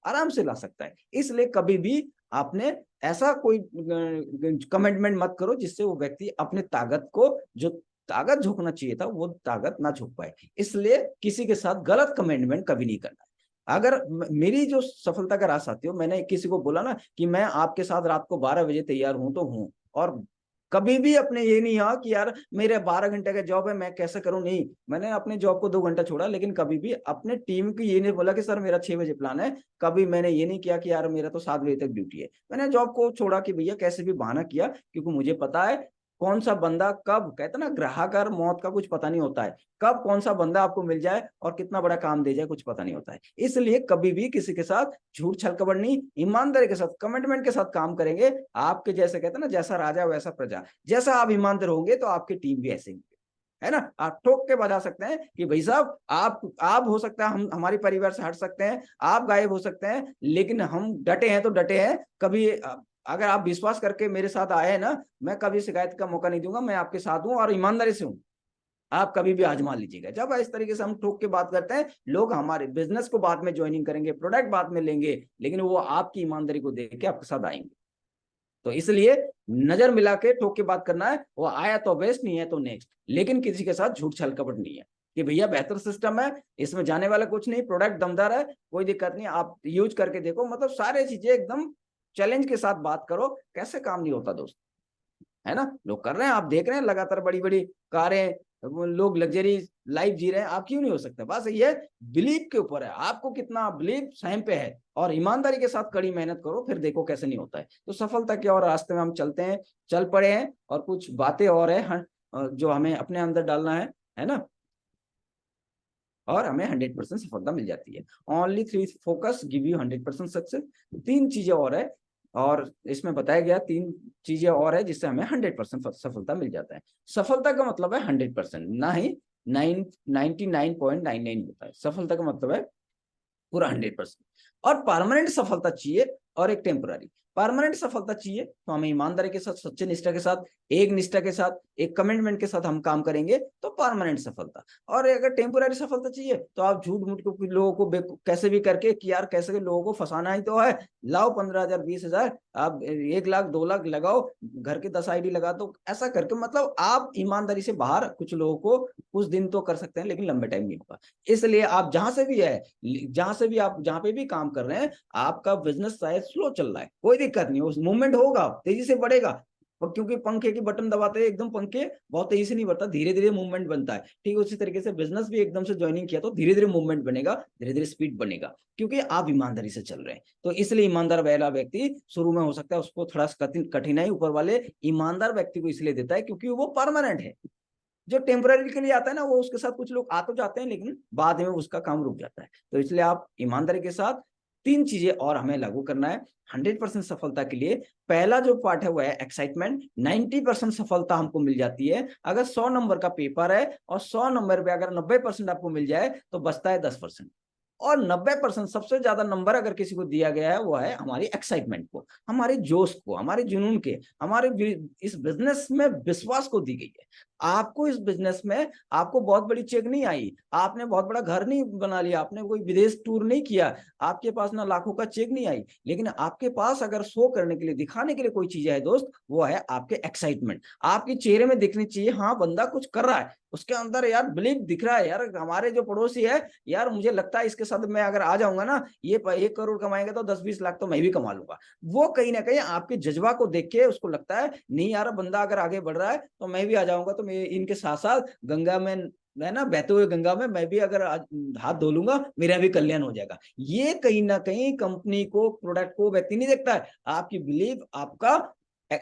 आराम से ला सकता है। इसलिए कभी भी आपने ऐसा कोई कमिटमेंट मत करो जिससे वो व्यक्ति अपने ताकत को, जो ताकत झोंकना चाहिए था, वो ताकत ना झोंक पाए। इसलिए किसी के साथ गलत कमिटमेंट कभी नहीं करना है। अगर मेरी जो सफलता का राज साथी हो, मैंने किसी को बोला ना कि मैं आपके साथ रात को 12 बजे तैयार हूं तो हूं, और कभी भी अपने ये नहीं कहा कि यार मेरे 12 घंटे का जॉब है मैं कैसे करूं, नहीं, मैंने अपने जॉब को 2 घंटा छोड़ा, लेकिन कभी भी अपने टीम की ये नहीं बोला कि सर मेरा 6 बजे प्लान है। कभी मैंने ये नहीं किया कि यार मेरा तो 7 बजे तक ड्यूटी है। मैंने जॉब को छोड़ा कि भैया कैसे भी बहाना किया, क्योंकि मुझे पता है कौन सा बंदा कब, कहते ना ग्राहक और मौत का कुछ पता नहीं होता है, कब कौन सा बंदा आपको मिल जाए और कितना बड़ा काम दे जाए कुछ पता नहीं होता है। इसलिए कभी भी किसी के साथ झूठ छल कपट नहीं, ईमानदारी के साथ कमिटमेंट के साथ काम करेंगे। आपके जैसे कहते हैं ना, जैसा राजा वैसा प्रजा, जैसा आप ईमानदार होंगे तो आपकी टीम भी ऐसे ही, है ना। आप ठोक के बता सकते हैं कि भाई साहब आप हो सकता है हम हमारे परिवार से हट सकते हैं, आप गायब हो सकते हैं, लेकिन हम डटे हैं तो डटे हैं। कभी अगर आप विश्वास करके मेरे साथ आए हैं ना, मैं कभी शिकायत का मौका नहीं दूंगा, मैं आपके साथ हूं और ईमानदारी से हूं। आप कभी भी आजमा लीजिएगा। जब इस तरीके से हम ठोक के बात करते हैं, लोग हमारे बिजनेस को बाद में ज्वाइनिंग करेंगे, प्रोडक्ट बाद में लेंगे, लेकिन वो आपकी ईमानदारी को देख के आपके साथ आएंगे। तो इसलिए नजर मिला के ठोक के बात करना है, वो आया तो बेस्ट, नहीं है तो नेक्स्ट, लेकिन किसी के साथ झूठ छल कपट नहीं है कि भैया बेहतर सिस्टम है, इसमें जाने वाला कुछ नहीं, प्रोडक्ट दमदार है, कोई दिक्कत नहीं, आप यूज करके देखो। मतलब सारे चीजें एकदम चैलेंज के साथ बात करो, कैसे काम नहीं होता दोस्त, है ना। लोग कर रहे हैं, आप देख रहे हैं लगातार बड़ी बड़ी कारें, लोग लग्जरी लाइफ जी रहे हैं, आप क्यों नहीं हो सकते। बस ये बिलीव के ऊपर है, आपको कितना बिलीव स्वयं पे है, और ईमानदारी के साथ कड़ी मेहनत करो, फिर देखो कैसे नहीं होता है। तो सफलता के और रास्ते में हम चलते हैं, चल पड़े हैं, और कुछ बातें और है जो हमें अपने अंदर डालना है ना, और हमें 100% सफलता मिल जाती है। Only 3 focus give you 100% success. 3 चीजें और है, और इसमें बताया गया 3 चीजें और है जिससे हमें 100% सफलता मिल जाता है। सफलता का मतलब है 100%, ना ही 99.99 होता है। सफलता का मतलब है पूरा 100%। और परमानेंट सफलता चाहिए और एक टेम्पररी। परमानेंट सफलता चाहिए तो हमें ईमानदारी के साथ, सच्चे निष्ठा के साथ, एक निष्ठा के साथ, एक कमिटमेंट के साथ हम काम करेंगे तो परमानेंट सफलता। और अगर टेम्पररी सफलता चाहिए तो आप झूठ मूठ को लोगों को कैसे भी करके कि यार कैसे लोगों को फंसाना ही तो है, लाओ 15,000 20,000, आप 1 लाख 2 लाख लगाओ, घर के 10 ID लगा दो, ऐसा करके मतलब आप ईमानदारी से बाहर कुछ लोगों को कुछ दिन तो कर सकते हैं, लेकिन लंबे टाइम नहीं होगा। इसलिए आप जहां से भी है, जहां से भी आप जहां पे भी काम कर रहे हैं, आपका बिजनेस शायद स्लो चल रहा है, कोई दिक्कत नहीं, उस मूवमेंट होगा, तेजी से बढ़ेगा। और क्योंकि पंखे की बटन दबाते हैं एकदम पंखे बहुत तेजी से नहीं बढ़ता, धीरे धीरे मूवमेंट बनता है। ठीक उसी तरीके से बिजनेस भी एकदम से ज्वाइनिंग किया तो धीरे धीरे मूवमेंट बनेगा, धीरे धीरे स्पीड बनेगा, क्योंकि आप ईमानदारी से चल रहे हैं। तो इसलिए ईमानदार वाला व्यक्ति शुरू में हो सकता है उसको थोड़ा कठिनाई ऊपर वाले ईमानदार व्यक्ति को इसलिए देता है क्योंकि वो परमानेंट है। जो टेम्पररी के लिए आता है ना, वो उसके साथ कुछ लोग आ तो जाते हैं, लेकिन बाद में उसका काम रुक जाता है। तो इसलिए आप ईमानदारी के साथ 3 चीजें और हमें लागू करना है 100% सफलता के लिए। पहला जो पार्ट है वो है एक्साइटमेंट। 90% सफलता हमको मिल जाती है अगर 100 नंबर का पेपर है, और 100 नंबर पे अगर 90% आपको मिल जाए तो बचता है 10%। और 90% सबसे ज्यादा नंबर अगर किसी को दिया गया है वो है हमारी एक्साइटमेंट को, हमारे जोश को, हमारे जुनून के, हमारे इस बिजनेस में विश्वास को दी गई है। आपको इस बिजनेस में आपको बहुत बड़ी चेक नहीं आई, आपने बहुत बड़ा घर नहीं बना लिया, आपने कोई विदेश टूर नहीं किया, आपके पास ना लाखों का चेक नहीं आई, लेकिन आपके पास अगर शो करने के लिए, दिखाने के लिए कोई चीज है दोस्त, वो है आपके एक्साइटमेंट। आपके चेहरे में दिखनी चाहिए हाँ बंदा कुछ कर रहा है, उसके अंदर यार बिलीव दिख रहा है, यार हमारे जो पड़ोसी है यार मुझे लगता है इसके साथ मैं अगर आ जाऊंगा ना, ये 1 करोड़ कमाएंगे तो 10-20 लाख तो मैं भी कमा लूंगा। वो कहीं ना कहीं आपके जज्बा को देख के उसको लगता है नहीं यार बंदा अगर आगे बढ़ रहा है तो मैं भी आ जाऊंगा, तो मैं इनके साथ साथ गंगा में, मैं ना बहते हुए गंगा में मैं भी अगर हाथ धो लूंगा मेरा भी कल्याण हो जाएगा। ये कहीं ना कहीं कंपनी को, प्रोडक्ट को व्यक्ति नहीं देखता है, आपकी बिलीव, आपका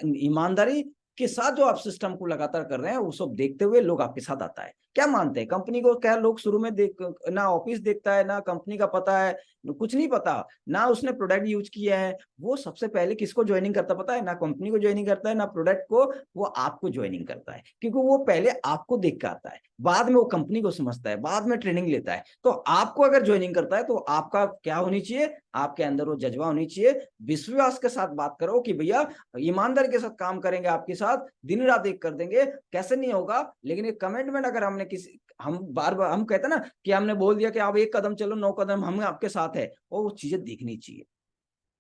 ईमानदारी के साथ जो आप सिस्टम को लगातार कर रहे हैं वो सब देखते हुए लोग आपके साथ आता है। क्या मानते हैं कंपनी को? क्या लोग शुरू में देख, ना ऑफिस देखता है, ना कंपनी का पता है, कुछ नहीं पता, ना उसने प्रोडक्ट यूज किया है, वो सबसे पहले किसको ज्वाइनिंग करता पता है? ना कंपनी को ज्वाइनिंग करता है ना प्रोडक्ट को, वो आपको ज्वाइनिंग करता है, क्योंकि वो पहले आपको देख के आता है, बाद में वो कंपनी को समझता है, बाद में ट्रेनिंग लेता है। तो आपको अगर ज्वाइनिंग करता है तो आपका क्या होनी चाहिए? आपके अंदर वो जज्बा होनी चाहिए, विश्वास के साथ बात करो कि भैया ईमानदारी के साथ काम करेंगे आपके साथ, दिन रात एक कर देंगे, कैसे नहीं होगा। लेकिन एक कमिटमेंट अगर हमने किसी, हम बार बार हम कहते हैं ना कि हमने बोल दिया कि आप 1 कदम चलो 9 कदम हम आपके साथ है, वो चीजें दिखनी चाहिए,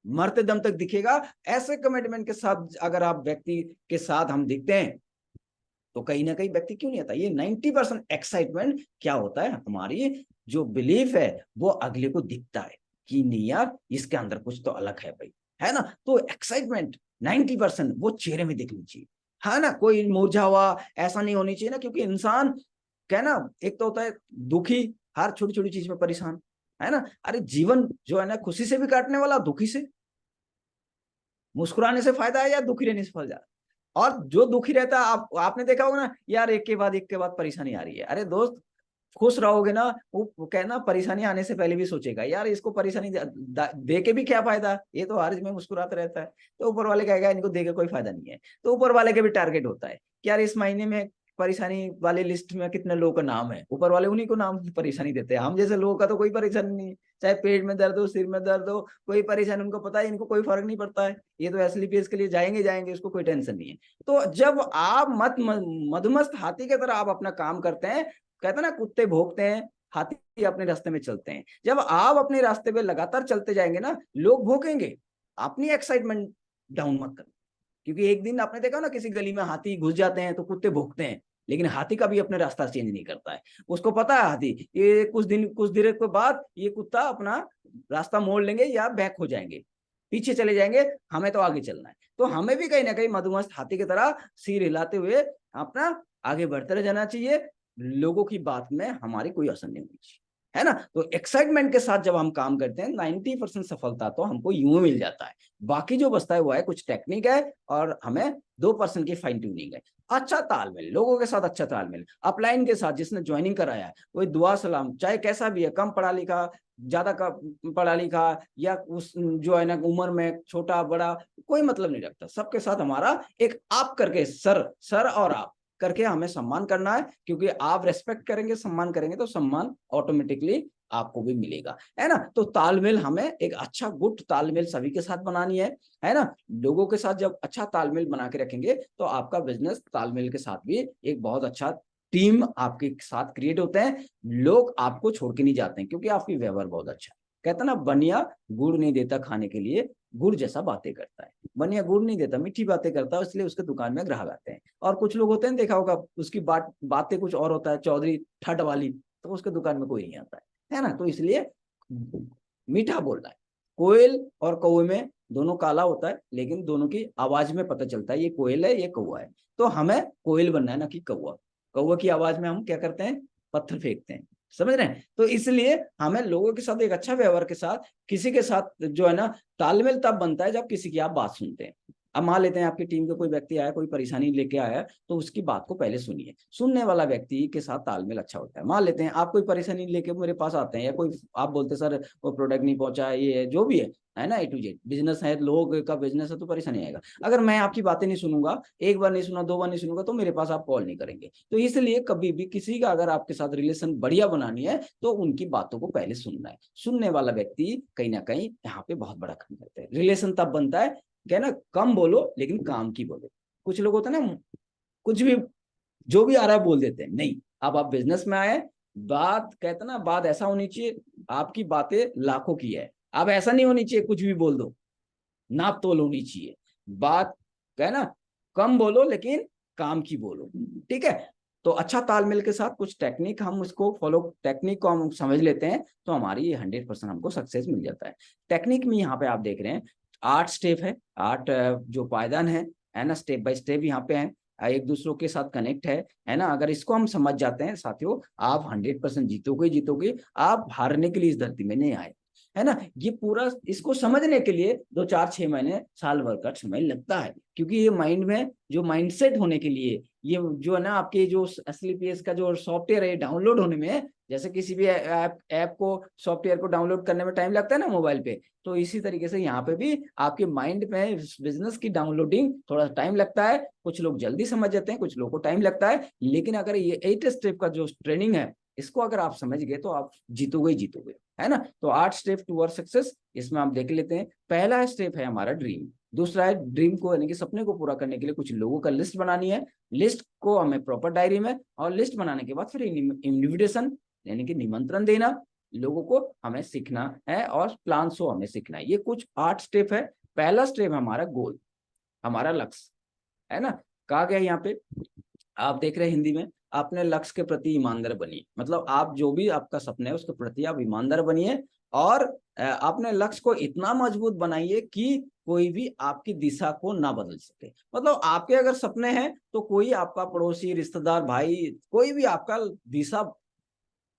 मरते दम तक दिखेगा। ऐसे कमिटमेंट के साथ अगर आप व्यक्ति के साथ हम दिखते हैं तो कहीं ना कहीं व्यक्ति क्यों नहीं आता। ये 90% एक्साइटमेंट क्या होता है, हमारी जो बिलीफ है वो अगले को दिखता है कि नहीं यार इसके अंदर कुछ तो अलग है भाई, है ना। तो एक्साइटमेंट 90% वो चेहरे में दिखनी चाहिए, है ना। कोई मुरझा हुआ ऐसा नहीं होनी चाहिए ना, क्योंकि इंसान क्या ना, एक तो होता है दुखी, हर छोटी छोटी चीज में परेशान, है ना। अरे जीवन जो है ना खुशी से भी काटने वाला, दुखी से, मुस्कुराने से फायदा है या दुखी रहने से फायदा? और जो दुखी रहता है आपने देखा होगा ना यार, एक के बाद परेशानी आ रही है। अरे दोस्त खुश रहोगे ना, वो कहना परेशानी आने से पहले भी सोचेगा यार इसको परेशानी दे के भी क्या फायदा, ये तो हर में मुस्कुराता रहता है, तो ऊपर वाले कहेगा इनको दे के कोई फायदा नहीं है। तो ऊपर वाले के भी टारगेट होता है कि यार इस महीने में परेशानी वाले लिस्ट में कितने लोगों का नाम है, ऊपर वाले उन्हीं को नाम परेशानी देते हैं। हम जैसे लोगों का तो कोई परेशानी नहीं, चाहे पेट में दर्द हो, सिर में दर्द हो, कोई परेशानी उनको पता है, इनको कोई फर्क नहीं पड़ता है, ये तो एसलीपीएस के लिए जाएंगे जाएंगे, इसको कोई टेंशन नहीं है। तो जब आप मधुमस्त हाथी की तरह आप अपना काम करते हैं, कहते ना कुत्ते भौंकते हैं, हाथी अपने रास्ते में चलते हैं। जब आप अपने रास्ते पे लगातार चलते जाएंगे ना, लोग भौंकेंगे, अपनी एक्साइटमेंट डाउन मत करो। क्योंकि एक दिन आपने देखा ना किसी गली में हाथी घुस जाते हैं तो कुत्ते भौंकते हैं, लेकिन हाथी कभी अपने रास्ता चेंज नहीं करता है। उसको पता है हाथी ये कुछ देर के बाद ये कुत्ता अपना रास्ता मोड़ लेंगे या बैक हो जाएंगे, पीछे चले जाएंगे, हमें तो आगे चलना है। तो हमें भी कहीं ना कहीं मधुमस्त हाथी की तरह सिर हिलाते हुए अपना आगे बढ़ते रह जाना चाहिए, लोगों की बात में हमारी कोई असर नहीं होनी चाहिए, है ना। तो एक्साइटमेंट के साथ जब हम काम करते हैं 90% सफलता तो हमको यूं मिल जाता है। बाकी जो बचता है वो है कुछ टेक्निक है और हमें 2% की फाइन ट्यूनिंग है। अच्छा तालमेल, लोगों के साथ अच्छा तालमेल, अपलाइन के साथ जिसने ज्वाइनिंग कराया है वही दुआ सलाम, चाहे कैसा भी है, कम पढ़ा लिखा, ज्यादा का पढ़ा लिखा, या उस जो है ना उम्र में छोटा बड़ा, कोई मतलब नहीं रखता। सबके साथ हमारा एक आप करके, सर सर और आप करके हमें सम्मान करना है, क्योंकि आप रेस्पेक्ट करेंगे, सम्मान करेंगे तो सम्मान ऑटोमेटिकली आपको भी मिलेगा, है ना। तो तालमेल हमें एक अच्छा गुड तालमेल सभी के साथ बनानी है ना। लोगों के साथ जब अच्छा तालमेल बना के रखेंगे तो आपका बिजनेस तालमेल के साथ भी एक बहुत अच्छा टीम आपके साथ क्रिएट होते हैं, लोग आपको छोड़ के नहीं जाते हैं, क्योंकि आपकी व्यवहार बहुत अच्छा है। कहता ना बनिया गुड़ नहीं देता खाने के लिए, गुड़ जैसा बातें करता है। बनिया गुड़ नहीं देता, मीठी बातें करता है, इसलिए उसके दुकान में ग्राहक आते हैं। और कुछ लोग होते हैं, देखा होगा, उसकी बातें कुछ और होता है, चौधरी ठट वाली, तो उसके दुकान में कोई नहीं आता है ना। तो इसलिए मीठा बोलना है। कोयल और कौवे में दोनों काला होता है, लेकिन दोनों की आवाज में पता चलता है ये कोयल है ये कौवा है। तो हमें कोयल बनना है ना कि कौवा। कौवा की आवाज में हम क्या करते हैं, पत्थर फेंकते हैं, समझ रहे हैं। तो इसलिए हमें लोगों के साथ एक अच्छा व्यवहार के साथ, किसी के साथ जो है ना तालमेल तब बनता है जब किसी की आप बात सुनते हैं। अब मान लेते हैं आपकी टीम का कोई व्यक्ति आया, कोई परेशानी लेके आया, तो उसकी बात को पहले सुनिए। सुनने वाला व्यक्ति के साथ तालमेल अच्छा होता है। मान लेते हैं आप कोई परेशानी लेके मेरे पास आते हैं, या कोई आप बोलते सर वो प्रोडक्ट नहीं पहुंचा, ये है जो भी है ना, A to Z बिजनेस है, लोग का बिजनेस है, तो परेशानी आएगा। अगर मैं आपकी बातें नहीं सुनूंगा, एक बार नहीं सुना, 2 बार नहीं सुनूंगा, तो मेरे पास आप कॉल नहीं करेंगे। तो इसलिए कभी भी किसी का अगर आपके साथ रिलेशन बढ़िया बनानी है तो उनकी बातों को पहले सुनना है। सुनने वाला व्यक्ति कहीं ना कहीं यहाँ पे बहुत बड़ा काम करता है। रिलेशन तब बनता है क्या ना, कम बोलो लेकिन काम की बोलो। कुछ लोग होते हैं ना कुछ भी जो भी आ रहा है बोल देते हैं। नहीं, अब आप बिजनेस में आए, बात कहते ना, बात ऐसा होनी चाहिए, आपकी बातें लाखों की है। अब ऐसा नहीं होनी चाहिए कुछ भी बोल दो, नाप तोल होनी चाहिए। बात है ना, कम बोलो लेकिन काम की बोलो, ठीक है। तो अच्छा तालमेल के साथ कुछ टेक्निक हम उसको फॉलो, टेक्निक को हम समझ लेते हैं तो हमारी 100% हमको सक्सेस मिल जाता है। टेक्निक में यहाँ पे आप देख रहे हैं 8 स्टेप है, 8 जो पायदान है ना, स्टेप बाय स्टेप यहाँ पे है, एक दूसरों के साथ कनेक्ट है ना। अगर इसको हम समझ जाते हैं साथियों, आप 100% जीतोगे जीतोगे। आप हारने के लिए इस धरती में नहीं आए, है ना। ये पूरा इसको समझने के लिए 2 4 6 महीने साल भर का समय लगता है, क्योंकि ये माइंड में जो माइंडसेट होने के लिए, ये जो है ना आपके जो SLPS का जो सॉफ्टवेयर है डाउनलोड होने में, जैसे किसी भी ऐप को, सॉफ्टवेयर को डाउनलोड करने में टाइम लगता है ना मोबाइल पे, तो इसी तरीके से यहाँ पे भी आपके माइंड में बिजनेस की डाउनलोडिंग थोड़ा टाइम लगता है। कुछ लोग जल्दी समझ जाते हैं, कुछ लोगों को टाइम लगता है, लेकिन अगर ये 8 स्टेप का जो ट्रेनिंग है, इसको अगर आप समझ गए तो आप जीतोगे ही जीतोगे, है ना। तो 8 स्टेप टूवर्ड सक्सेस, इसमें आप देख लेते हैं। पहला स्टेप है हमारा ड्रीम, दूसरा है ड्रीम को यानी कि सपने को पूरा करने के लिए कुछ लोगों का लिस्ट बनानी है। लिस्ट को हमें प्रॉपर डायरी में, और लिस्ट बनाने के बाद फिर इन्विटेशन यानी कि निमंत्रण देना लोगों को हमें सीखना है, और प्लान शो हमें सीखना है। ये कुछ 8 स्टेप है। पहला स्टेप है हमारा गोल, हमारा लक्ष्य, है ना। कहा गया यहाँ पे, आप देख रहे हैं हिंदी में, अपने लक्ष्य के प्रति ईमानदार बनिए। मतलब आप जो भी आपका सपना है उसके प्रति आप ईमानदार बनिए, और अपने लक्ष्य को इतना मजबूत बनाइए कि कोई भी आपकी दिशा को ना बदल सके। मतलब आपके अगर सपने हैं तो कोई आपका पड़ोसी, रिश्तेदार, भाई, कोई भी आपका दिशा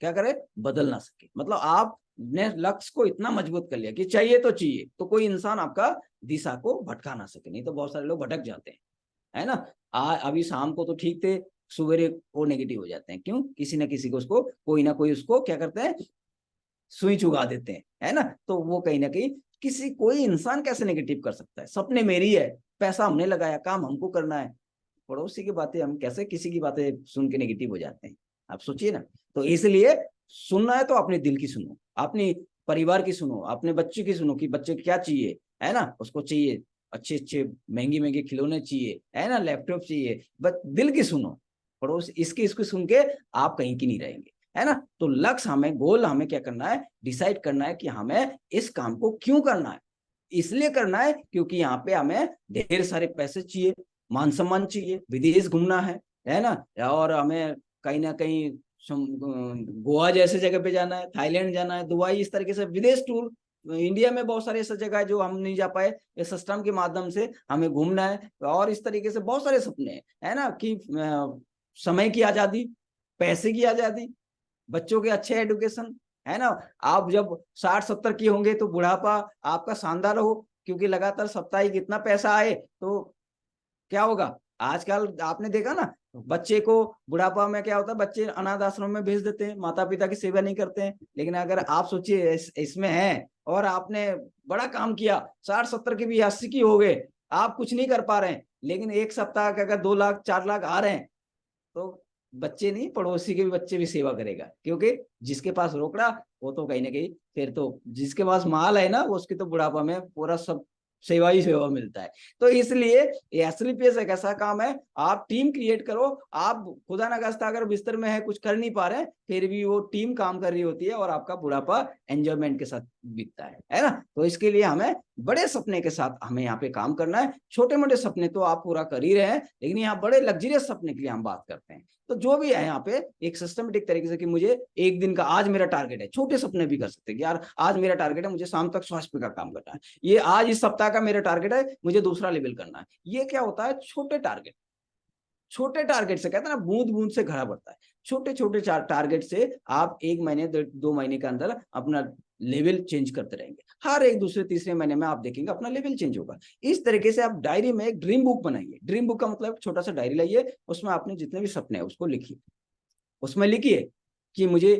क्या करे, बदल ना सके। मतलब आपने लक्ष्य को इतना मजबूत कर लिया कि चाहिए तो चाहिए, तो कोई इंसान आपका दिशा को भटका ना सके। नहीं तो बहुत सारे लोग भटक जाते हैं, है ना। अभी शाम को तो ठीक थे, सवेरे वो नेगेटिव हो जाते हैं। क्यों? किसी ना किसी को उसको, कोई ना कोई उसको क्या करते हैं, सुई चुगा देते हैं, है ना। तो वो कहीं ना कहीं, किसी कोई इंसान कैसे नेगेटिव कर सकता है? सपने मेरी है, पैसा हमने लगाया, काम हमको करना है, पड़ोसी की बातें हम कैसे किसी की बातें सुन के नेगेटिव हो जाते हैं? आप सोचिए ना। तो इसलिए सुनना है तो अपने दिल की सुनो, अपनी परिवार की सुनो, अपने बच्चे की सुनो कि बच्चे क्या चाहिए, है ना। उसको चाहिए अच्छे अच्छे महंगे महंगे खिलौने चाहिए, है ना, लैपटॉप चाहिए, बस दिल की सुनो। पड़ोस इसकी इसको सुन के आप कहीं की नहीं रहेंगे, है ना। तो लक्ष्य हमें, गोल हमें क्या करना है, डिसाइड करना है कि हमें इस काम को क्यों करना है। इसलिए करना है क्योंकि यहाँ पे हमें ढेर सारे पैसे चाहिए, मान सम्मान चाहिए, विदेश घूमना है ना, और हमें कहीं ना कहीं गोवा जैसे जगह पे जाना है, थाईलैंड जाना है, दुबई, इस तरीके से विदेश टूर। इंडिया में बहुत सारे ऐसे जगह है जो हम नहीं जा पाए, इस सिस्टम के माध्यम से हमें घूमना है। और इस तरीके से बहुत सारे सपने हैं, है ना, कि समय की आजादी, पैसे की आजादी, बच्चों के अच्छे एजुकेशन, है ना। आप जब 60 70 की होंगे तो बुढ़ापा आपका शानदार हो, क्योंकि लगातार साप्ताहिक इतना पैसा आए तो क्या होगा। आजकल आपने देखा ना, बच्चे को बुढ़ापा में क्या होता है, बच्चे अनाथ आश्रम में भेज देते हैं, माता पिता की सेवा नहीं करते हैं। लेकिन अगर आप सोचिए इसमें है, और आपने बड़ा काम किया, 60 70 की भी 80 की हो गए, आप कुछ नहीं कर पा रहे हैं, लेकिन एक सप्ताह के अगर 2 लाख 4 लाख आ रहे हैं, तो बच्चे नहीं, पड़ोसी के भी बच्चे भी सेवा करेगा। क्योंकि जिसके पास रोकड़ा, वो तो कहीं ना कहीं, फिर तो जिसके पास माल है ना, वो उसकी तो बुढ़ापा में पूरा सब सेवा ही सेवा मिलता है। तो इसलिए SLPS एक ऐसा काम है, आप टीम क्रिएट करो। आप खुदा ना खास्ता अगर बिस्तर में है, कुछ कर नहीं पा रहे हैं, फिर भी वो टीम काम कर रही होती है, और आपका बुढ़ापा एंजॉयमेंट के साथ बीतता है ना। तो इसके लिए हमें बड़े सपने के साथ हमें यहाँ पे काम करना है। छोटे मोटे सपने तो आप पूरा कर ही रहे हैं, लेकिन यहाँ बड़े लग्जरियस सपने के लिए हम बात करते हैं। तो जो भी है यहाँ पे एक सिस्टमेटिक तरीके से, कि मुझे एक दिन का, आज मेरा टारगेट है, छोटे सपने भी कर सकते हैं कि यार आज मेरा टारगेट है मुझे शाम तक स्वास्थ्य का काम करना है, ये आज इस सप्ताह का मेरा टारगेट है मुझे दूसरा लेवल करना है। ये क्या होता है, छोटे टारगेट, छोटे टारगेट से कहते हैं ना, बूंद बूंद से घड़ा बढ़ता है। छोटे छोटे टारगेट से आप 1 महीने 2 महीने के अंदर अपना लेवल चेंज करते रहेंगे। हर एक दूसरे तीसरे महीने में आप देखेंगे अपना लेवल चेंज होगा। इस तरीके से आप डायरी में एक ड्रीम बुक बनाइए। ड्रीम बुक का मतलब छोटा सा डायरी लाइए, उसमें आपने जितने भी सपने हैं उसको लिखिए। उसमें लिखिए कि मुझे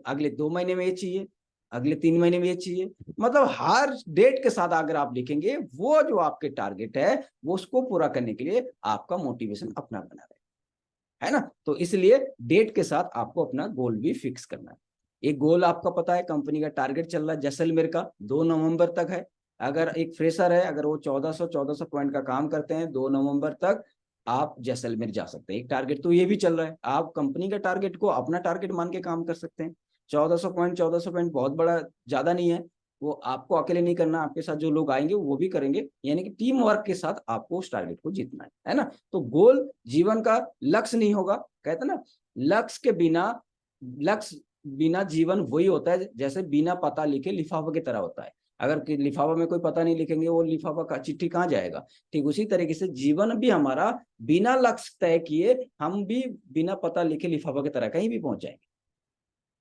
अगले 2 महीने में ये चाहिए, अगले 3 महीने में ये चाहिए। मतलब हर डेट के साथ अगर आप लिखेंगे, वो जो आपके टारगेट है वो उसको पूरा करने के लिए आपका मोटिवेशन अपना बना रहे, है ना। तो इसलिए डेट के साथ आपको अपना गोल भी फिक्स करना है। एक गोल आपका पता है, कंपनी का टारगेट चल रहा है जैसलमेर का, 2 नवंबर तक है। अगर एक फ्रेशर है, अगर वो 1400 पॉइंट का काम करते हैं 2 नवंबर तक, आप जैसलमेर जा सकते हैं। एक टारगेट तो ये भी चल रहा है, आप कंपनी का टारगेट को अपना टारगेट मान के काम कर सकते हैं। 1400 पॉइंट बहुत बड़ा ज्यादा नहीं है, वो आपको अकेले नहीं करना, आपके साथ जो लोग आएंगे वो भी करेंगे, यानी कि टीम वर्क के साथ आपको उस टारगेट को जीतना है ना। तो गोल जीवन का लक्ष्य नहीं होगा, कहते ना, लक्ष्य के बिना, लक्ष्य बिना जीवन वही होता है जैसे बिना पता लिखे लिफाफे की तरह होता है। अगर लिफाफा में कोई पता नहीं लिखेंगे, वो लिफाफा का चिट्ठी कहाँ जाएगा। ठीक उसी तरीके से जीवन भी हमारा बिना लक्ष्य तय किए हम भी बिना पता लिखे लिफाफा की तरह कहीं भी पहुंच जाएंगे,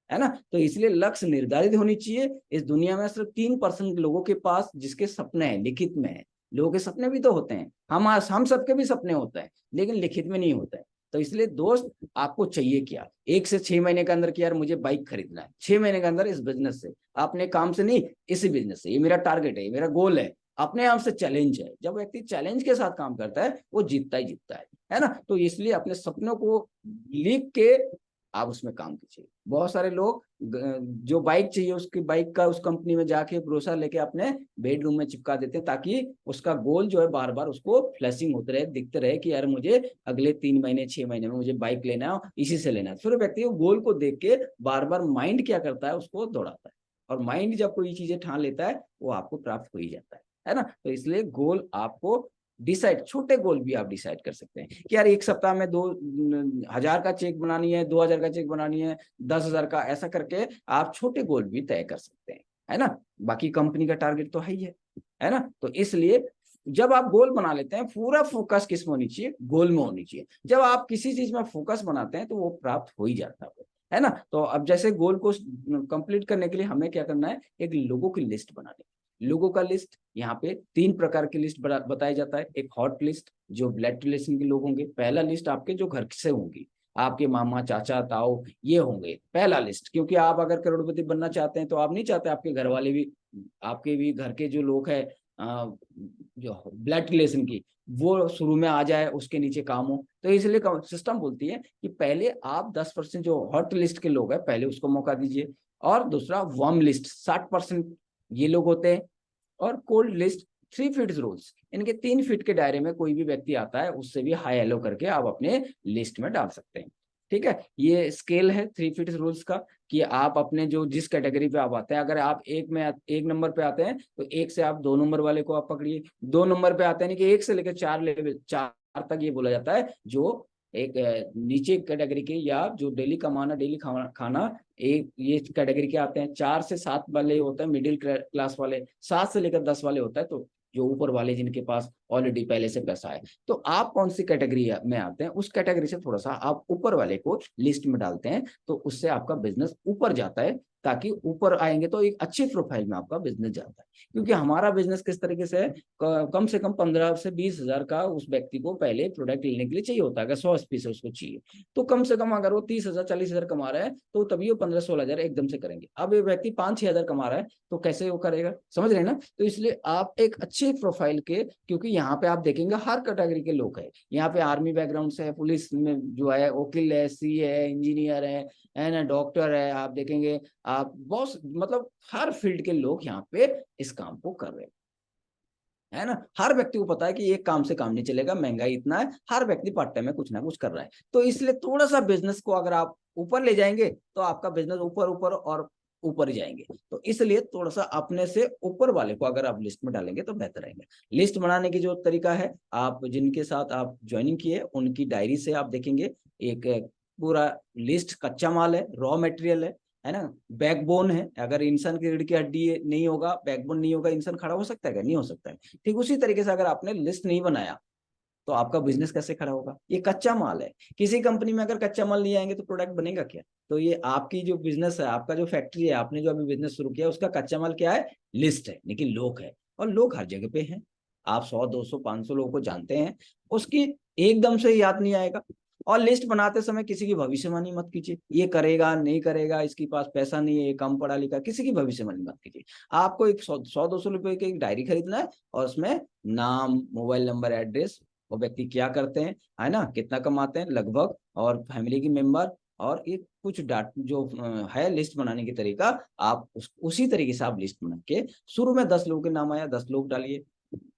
है ना। तो इसलिए लक्ष्य निर्धारित होनी चाहिए। इस दुनिया में सिर्फ 3% लोगों के पास जिसके सपने हैं लिखित में है। लोगों के सपने भी तो होते हैं, हम सबके भी सपने होते हैं, लेकिन लिखित में नहीं होता है। तो इसलिए दोस्त, आपको चाहिए क्या, 1 से 6 महीने के अंदर कि यार मुझे बाइक खरीदना है, 6 महीने के अंदर इस बिजनेस से, अपने काम से नहीं, इसी बिजनेस से, ये मेरा टारगेट है, ये मेरा गोल है, अपने आप से चैलेंज है। जब व्यक्ति चैलेंज के साथ काम करता है वो जीतता ही जीतता है ना। तो इसलिए अपने सपनों को लिख के आप उसमें काम कीजिए। बहुत सारे लोग जो बाइक चाहिए उसकी बाइक का उस कंपनी में जाके भरोसा लेके अपने बेडरूम में चिपका देते हैं, ताकि उसका गोल जो है बार बार उसको फ्लैशिंग होते रहे, दिखते रहे कि यार मुझे अगले 3 महीने 6 महीने में मुझे बाइक लेना है, इसी से लेना है। फिर व्यक्ति को गोल को देख के बार बार माइंड क्या करता है, उसको दौड़ाता है, और माइंड जब कोई चीजें ठान लेता है वो आपको प्राप्त हो ही जाता है ना। तो इसलिए गोल आपको डिसाइड, छोटे गोल भी आप डिसाइड कर सकते हैं कि यार 1 सप्ताह में 2,000 का चेक बनानी है, 2,000 का चेक बनानी है, 10,000 का, ऐसा करके आप छोटे गोल भी तय कर सकते हैं, है ना। बाकी कंपनी का टारगेट तो है ना। तो इसलिए जब आप गोल बना लेते हैं, पूरा फोकस किस में होनी चाहिए, गोल में होनी चाहिए। जब आप किसी चीज में फोकस बनाते हैं तो वो प्राप्त हो ही जाता है ना। तो अब जैसे गोल को कंप्लीट करने के लिए हमें क्या करना है, एक लोगों की लिस्ट बनानी है। लोगों का लिस्ट, यहाँ पे 3 प्रकार की लिस्ट बताया जाता है। एक हॉट लिस्ट, जो ब्लड रिलेशन के लोग होंगे। पहला लिस्ट आपके जो घर से होंगी, आपके मामा चाचा ताऊ ये होंगे पहला लिस्ट, क्योंकि आप अगर करोड़पति बनना चाहते हैं तो आप नहीं चाहते आपके घर वाले भी, आपके भी घर के जो लोग हैं जो ब्लड रिलेशन की, वो शुरू में आ जाए, उसके नीचे काम हो। तो इसलिए सिस्टम बोलती है कि पहले आप 10% जो हॉट लिस्ट के लोग हैं पहले उसको मौका दीजिए, और दूसरा वार्म लिस्ट 60% ये लोग होते हैं, और कोल्ड लिस्ट 3 फीट रूल्स, इनके 3 फीट के दायरे में कोई भी व्यक्ति आता है उससे भी हाई हेलो करके आप अपने लिस्ट में डाल सकते हैं। ठीक है, ये स्केल है 3 फीट रूल्स का, कि आप अपने जो जिस कैटेगरी पे आप आते हैं, अगर आप एक नंबर पे आते हैं तो 1 से आप 2 नंबर वाले को आप पकड़िए, 2 नंबर पे आते हैं कि 1 से लेकर 4 तक ये बोला जाता है, जो एक नीचे कैटेगरी के या जो डेली कमाना डेली खाना एक ये कैटेगरी के आते हैं। 4 से 7 वाले होते हैं मिडिल क्लास वाले, 7 से लेकर 10 वाले होता है तो जो ऊपर वाले जिनके पास ऑलरेडी पहले से पैसा है। तो आप कौन सी कैटेगरी में आते हैं, उस कैटेगरी से थोड़ा सा आप ऊपर वाले को लिस्ट में डालते हैं, तो उससे आपका बिजनेस ऊपर जाता है, ताकि ऊपर आएंगे तो एक अच्छी प्रोफाइल में आपका बिजनेस जाता है। क्योंकि हमारा बिजनेस किस तरीके से है, कम से कम 15 से 20 हजार का उस व्यक्ति को पहले प्रोडक्ट लेने के लिए चाहिए होता है। अगर 100 पीस उसको चाहिए तो कम से कम अगर वो 30,000 40,000 कमा रहा है तो तभी वो 15-16 हजार एकदम से करेंगे। अब ये व्यक्ति 5-6 हजार कमा रहा है तो कैसे वो करेगा, समझ रहे हैं ना। तो इसलिए आप एक अच्छे प्रोफाइल के, क्योंकि यहाँ पे आप देखेंगे हर कैटेगरी के लोग हैं। यहाँ पे आर्मी बैकग्राउंड से है, पुलिस में जो है वकील है, सी है, इंजीनियर है ना, डॉक्टर है, आप देखेंगे आप बहुत मतलब हर फील्ड के लोग यहाँ पे इस काम को कर रहे हैं, है ना। हर व्यक्ति को पता है कि ये काम से काम नहीं चलेगा, महंगाई इतना है, हर व्यक्ति पार्ट टाइम में कुछ ना कुछ कर रहा है। तो इसलिए थोड़ा सा बिजनेस को अगर आप ऊपर ले जाएंगे तो आपका बिजनेस ऊपर ऊपर और ऊपर जाएंगे। तो इसलिए थोड़ा सा अपने से ऊपर वाले को अगर आप लिस्ट में डालेंगे तो बेहतर रहेंगे। लिस्ट बनाने की जो तरीका है, आप जिनके साथ आप ज्वाइनिंग किए उनकी डायरी से आप देखेंगे, एक पूरा लिस्ट कच्चा माल है, रॉ मटेरियल है ना, बैकबोन है। अगर इंसान की रीढ़ की हड्डी नहीं होगा, बैकबोन नहीं होगा, इंसान खड़ा हो सकता है क्या, नहीं हो सकता है। ठीक उसी तरीके से अगर आपने लिस्ट नहीं बनाया तो आपका बिजनेस कैसे खड़ा होगा। ये कच्चा माल है, किसी कंपनी में अगर कच्चा माल नहीं आएंगे तो प्रोडक्ट बनेगा क्या। तो ये आपकी जो बिजनेस है, आपका जो फैक्ट्री है, आपने जो अभी बिजनेस शुरू किया, उसका कच्चा माल क्या है, लिस्ट है, लेकिन लोग है, और लोग हर जगह पे हैं। आप 100 200 500 लोगों को जानते हैं, उसकी एकदम से याद नहीं आएगा। और लिस्ट बनाते समय किसी की भविष्यवाणी मत कीजिए, ये करेगा नहीं करेगा, इसके पास पैसा नहीं है, ये कम पढ़ा लिखा, किसी की भविष्यवाणी मत कीजिए। आपको एक 100 200 रुपए की एक डायरी खरीदना है, और उसमें नाम, मोबाइल नंबर, एड्रेस, वो व्यक्ति क्या करते हैं, है ना, कितना कमाते हैं लगभग, और फैमिली की मेंबर, और एक कुछ डाट जो है लिस्ट बनाने की तरीका, आप उसी तरीके से आप लिस्ट बना के शुरू में 10 लोगों के नाम आया 10 लोग डालिए,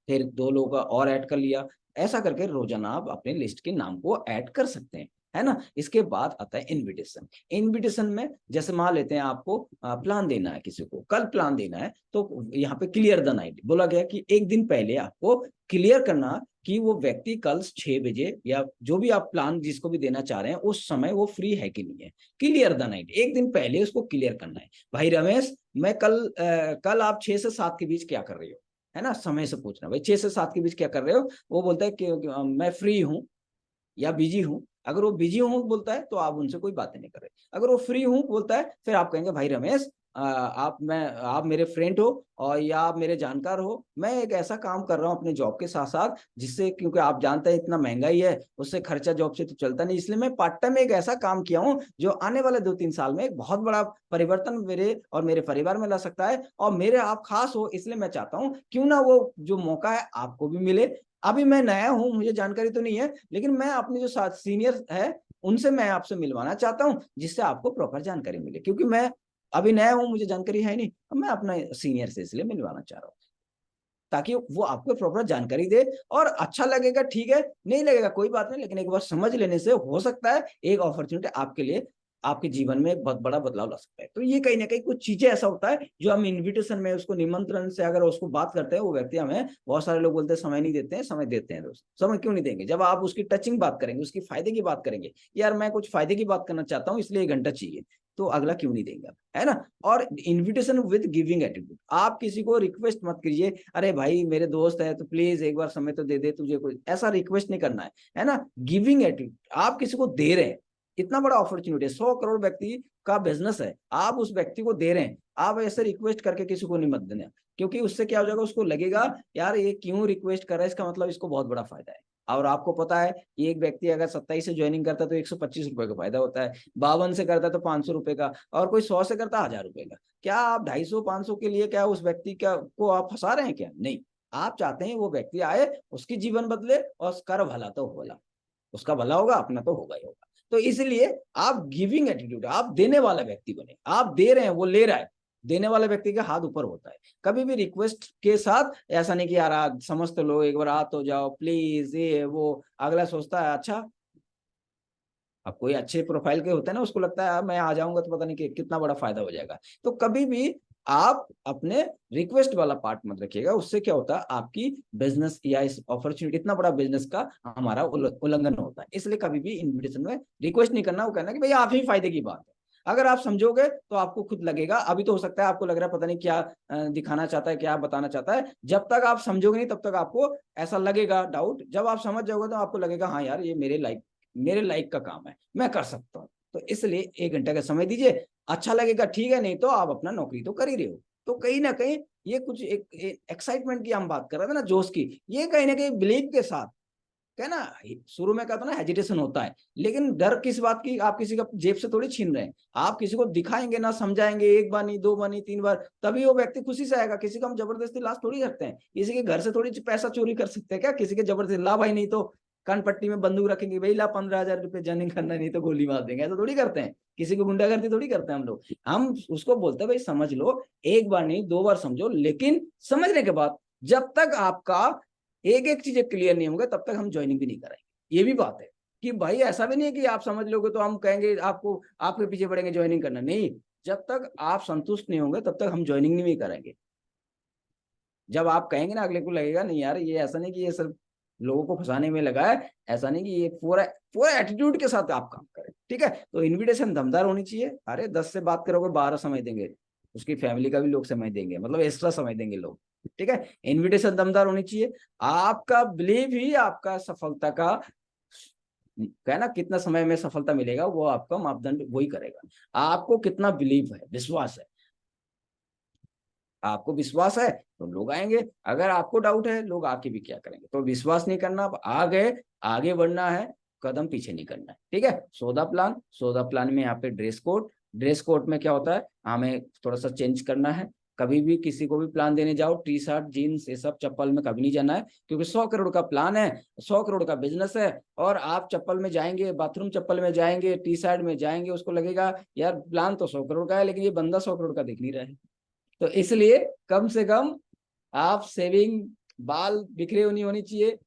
फिर 2 लोगों का और ऐड कर लिया, ऐसा करके रोजाना आप अपने लिस्ट के नाम को ऐड कर सकते हैं, है ना। इसके बाद आता है इनविटेशन। इनविटेशन में जैसे मान लेते हैं आपको प्लान देना है, किसी को कल प्लान देना है, तो यहाँ पे क्लियर द नाइट बोला गया कि एक दिन पहले आपको क्लियर करना कि वो व्यक्ति कल 6 बजे या जो भी आप प्लान जिसको भी देना चाह रहे हैं उस समय वो फ्री है कि नहीं है। क्लियर द नाइट, एक दिन पहले उसको क्लियर करना है। भाई रमेश, मैं कल आप 6 से 7 के बीच क्या कर रही हो, है ना, समय से पूछना भाई 6 से 7 के बीच क्या कर रहे हो। वो बोलता है कि मैं फ्री हूँ या बिजी हूँ। अगर वो बिजी हूँ बोलता है तो आप उनसे कोई बातें नहीं कर रहे। अगर वो फ्री हूँ बोलता है फिर आप कहेंगे भाई रमेश, आप मेरे फ्रेंड हो और या आप मेरे जानकार हो। मैं एक ऐसा काम कर रहा हूँ अपने जॉब के साथ साथ जिससे, क्योंकि आप जानते हैं इतना महंगाई है, उससे खर्चा जॉब से तो चलता नहीं, इसलिए मैं पार्ट टाइम में एक ऐसा काम किया हूँ जो आने वाले 2-3 साल में एक बहुत बड़ा परिवर्तन मेरे और मेरे परिवार में ला सकता है। और मेरे आप खास हो इसलिए मैं चाहता हूँ क्यों ना वो जो मौका है आपको भी मिले। अभी मैं नया हूँ, मुझे जानकारी तो नहीं है, लेकिन मैं अपने जो साथ सीनियर है उनसे मैं आपसे मिलवाना चाहता हूँ जिससे आपको प्रॉपर जानकारी मिले, क्योंकि मैं अभी नया हूँ, मुझे जानकारी है नहीं, मैं अपना सीनियर से इसलिए मिलवाना चाह रहा हूँ ताकि वो आपको प्रॉपर जानकारी दे। और अच्छा लगेगा ठीक है, नहीं लगेगा कोई बात नहीं, लेकिन एक बार समझ लेने से हो सकता है एक अपॉर्चुनिटी आपके लिए आपके जीवन में एक बहुत बड़ा बदलाव ला सकता है। तो ये कहीं ना कहीं कुछ चीजें ऐसा होता है जो हम इनविटेशन में उसको निमंत्रण से अगर उसको बात करते हैं, वो व्यक्ति हमें, बहुत सारे लोग बोलते हैं समय नहीं देते हैं, समय देते हैं दोस्त। समय क्यों नहीं देंगे, जब आप उसकी टचिंग बात करेंगे, उसकी फायदे की बात करेंगे, यार मैं कुछ फायदे की बात करना चाहता हूँ इसलिए 1 घंटा चाहिए, तो अगला क्यों नहीं देंगे, है ना। और इन्विटेशन विद गिविंग एटीट्यूड, आप किसी को रिक्वेस्ट मत कीजिए, अरे भाई मेरे दोस्त है तो प्लीज एक बार समय तो दे दे तुझे, कोई ऐसा रिक्वेस्ट नहीं करना है ना। गिविंग एटीट्यूड, आप किसी को दे रहे हैं, इतना बड़ा अपॉर्चुनिटी है, 100 करोड़ व्यक्ति का बिजनेस है, आप उस व्यक्ति को दे रहे हैं, आप ऐसे रिक्वेस्ट करके किसी को नहीं मत देना, क्योंकि उससे क्या हो जाएगा, उसको लगेगा यार ये क्यों रिक्वेस्ट कर रहा है, इसका मतलब इसको बहुत बड़ा फायदा है। और आपको पता है एक व्यक्ति अगर 27 से ज्वाइनिंग करता है तो 125 रुपए का फायदा होता है, 52 से करता है तो 500 रुपए का, और कोई 100 से करता है 1000 रुपए का। क्या आप 250-500 के लिए क्या उस व्यक्ति का को आप फंसा रहे हैं क्या, नहीं। आप चाहते हैं वो व्यक्ति आए, उसकी जीवन बदले और उसका भला तो होगा, उसका भला होगा, अपना तो होगा ही होगा। तो इसलिए आप गिविंग एटीट्यूड, आप देने वाला व्यक्ति बने, आप दे रहे हैं वो ले रहा है, देने वाले व्यक्ति का हाथ ऊपर होता है। कभी भी रिक्वेस्ट के साथ ऐसा नहीं कि यार आज समझते लो एक बार आ तो जाओ प्लीज, ये वो, अगला सोचता है अच्छा, अब कोई अच्छे प्रोफाइल के होते हैं ना, उसको लगता है मैं आ जाऊंगा तो पता नहीं कि कितना बड़ा फायदा हो जाएगा। तो कभी भी आप अपने रिक्वेस्ट वाला पार्ट मत रखिएगा, उससे क्या होता है आपकी बिजनेस या इस अपॉर्चुनिटी, इतना बड़ा बिजनेस का हमारा उल्लंघन होता है। इसलिए कभी भी इन्विटेशन में रिक्वेस्ट नहीं करना, वो कहना कि भाई आप ही फायदे की बात है। अगर आप समझोगे तो आपको खुद लगेगा, अभी तो हो सकता है आपको लग रहा है पता नहीं क्या दिखाना चाहता है, क्या बताना चाहता है, जब तक आप समझोगे नहीं तब तक आपको ऐसा लगेगा डाउट, जब आप समझ जाओगे तो आपको लगेगा हाँ यार ये मेरे लाइक का काम है, मैं कर सकता हूँ। तो इसलिए 1 घंटे का समय दीजिए, अच्छा लगेगा ठीक है, नहीं तो आप अपना नौकरी तो कर ही रहे हो। तो कहीं ना कहीं ये कुछ एक एक्साइटमेंट की हम बात कर रहे थे ना, जोश की, ये कहीं ना कहीं बिलीव के साथ, क्या ना, शुरू में कहता ना हेजिटेशन होता है, लेकिन डर किस बात की, आप किसी का जेब से थोड़ी छीन रहे हैं, आप किसी को दिखाएंगे ना, समझाएंगे, एक बार नहीं, 2 बार नहीं, 3 बार, तभी वो व्यक्ति खुशी से आएगा। किसी का हम जबरदस्ती लाश थोड़ी रखते हैं, किसी के घर से थोड़ी पैसा चोरी कर सकते हैं क्या, किसी के जबरदस्ती ला भाई, नहीं तो कान पट्टी में बंदूक रखेंगे, भाई ला 15,000 रुपए जर्निंग करना, नहीं तो गोली मार देंगे, ऐसा थोड़ी करते हैं, किसी को गुंडागर्दी थोड़ी करते हैं हम लोग। हम उसको बोलते हैं भाई समझ लो, एक बार नहीं 2 बार समझो, लेकिन समझने के बाद जब तक आपका एक एक चीजें क्लियर नहीं होंगे तब तक हम ज्वाइनिंग भी नहीं कराएंगे। ये भी बात है कि भाई ऐसा भी नहीं है कि आप समझ लोगे तो हम कहेंगे आपको, आपके पीछे पड़ेंगे ज्वाइनिंग करना, नहीं। जब तक आप संतुष्ट नहीं होंगे तब तक हम ज्वाइनिंग नहीं करेंगे। जब आप कहेंगे ना, अगले को लगेगा नहीं यार ये ऐसा नहीं कि ये सिर्फ लोगों को फंसाने में लगा है, ऐसा नहीं कि ये पूरा पूरा एटीट्यूड के साथ आप काम करें, ठीक है। तो इनविटेशन दमदार होनी चाहिए। अरे 10 से बात करोगे 12 समय देंगे, उसकी फैमिली का भी लोग समय देंगे, मतलब एक्स्ट्रा समय देंगे लोग, ठीक है। इनविटेशन दमदार होनी चाहिए। आपका बिलीव ही आपका सफलता का कहना, कितना समय में सफलता मिलेगा वो आपका मापदंड वही करेगा। आपको कितना बिलीव है, विश्वास है, आपको विश्वास है तो लोग आएंगे, अगर आपको डाउट है लोग आके भी क्या करेंगे। तो विश्वास नहीं करना, अब आ गए, आगे बढ़ना है, कदम पीछे नहीं करना है, ठीक है। सौदा प्लान में यहाँ पे ड्रेस कोड में क्या होता है, हमें थोड़ा सा चेंज करना है। कभी भी किसी को भी प्लान देने जाओ, टी शर्ट जीन्स ये सब चप्पल में कभी नहीं जाना है, क्योंकि 100 करोड़ का प्लान है, 100 करोड़ का बिजनेस है, और आप चप्पल में जाएंगे, बाथरूम चप्पल में जाएंगे, टी शर्ट में जाएंगे, उसको लगेगा यार प्लान तो 100 करोड़ का है लेकिन ये बंदा 100 करोड़ का दिख नहीं रहा है। तो इसलिए कम से कम आप सेविंग, बाल बिखरे नहीं होनी चाहिए,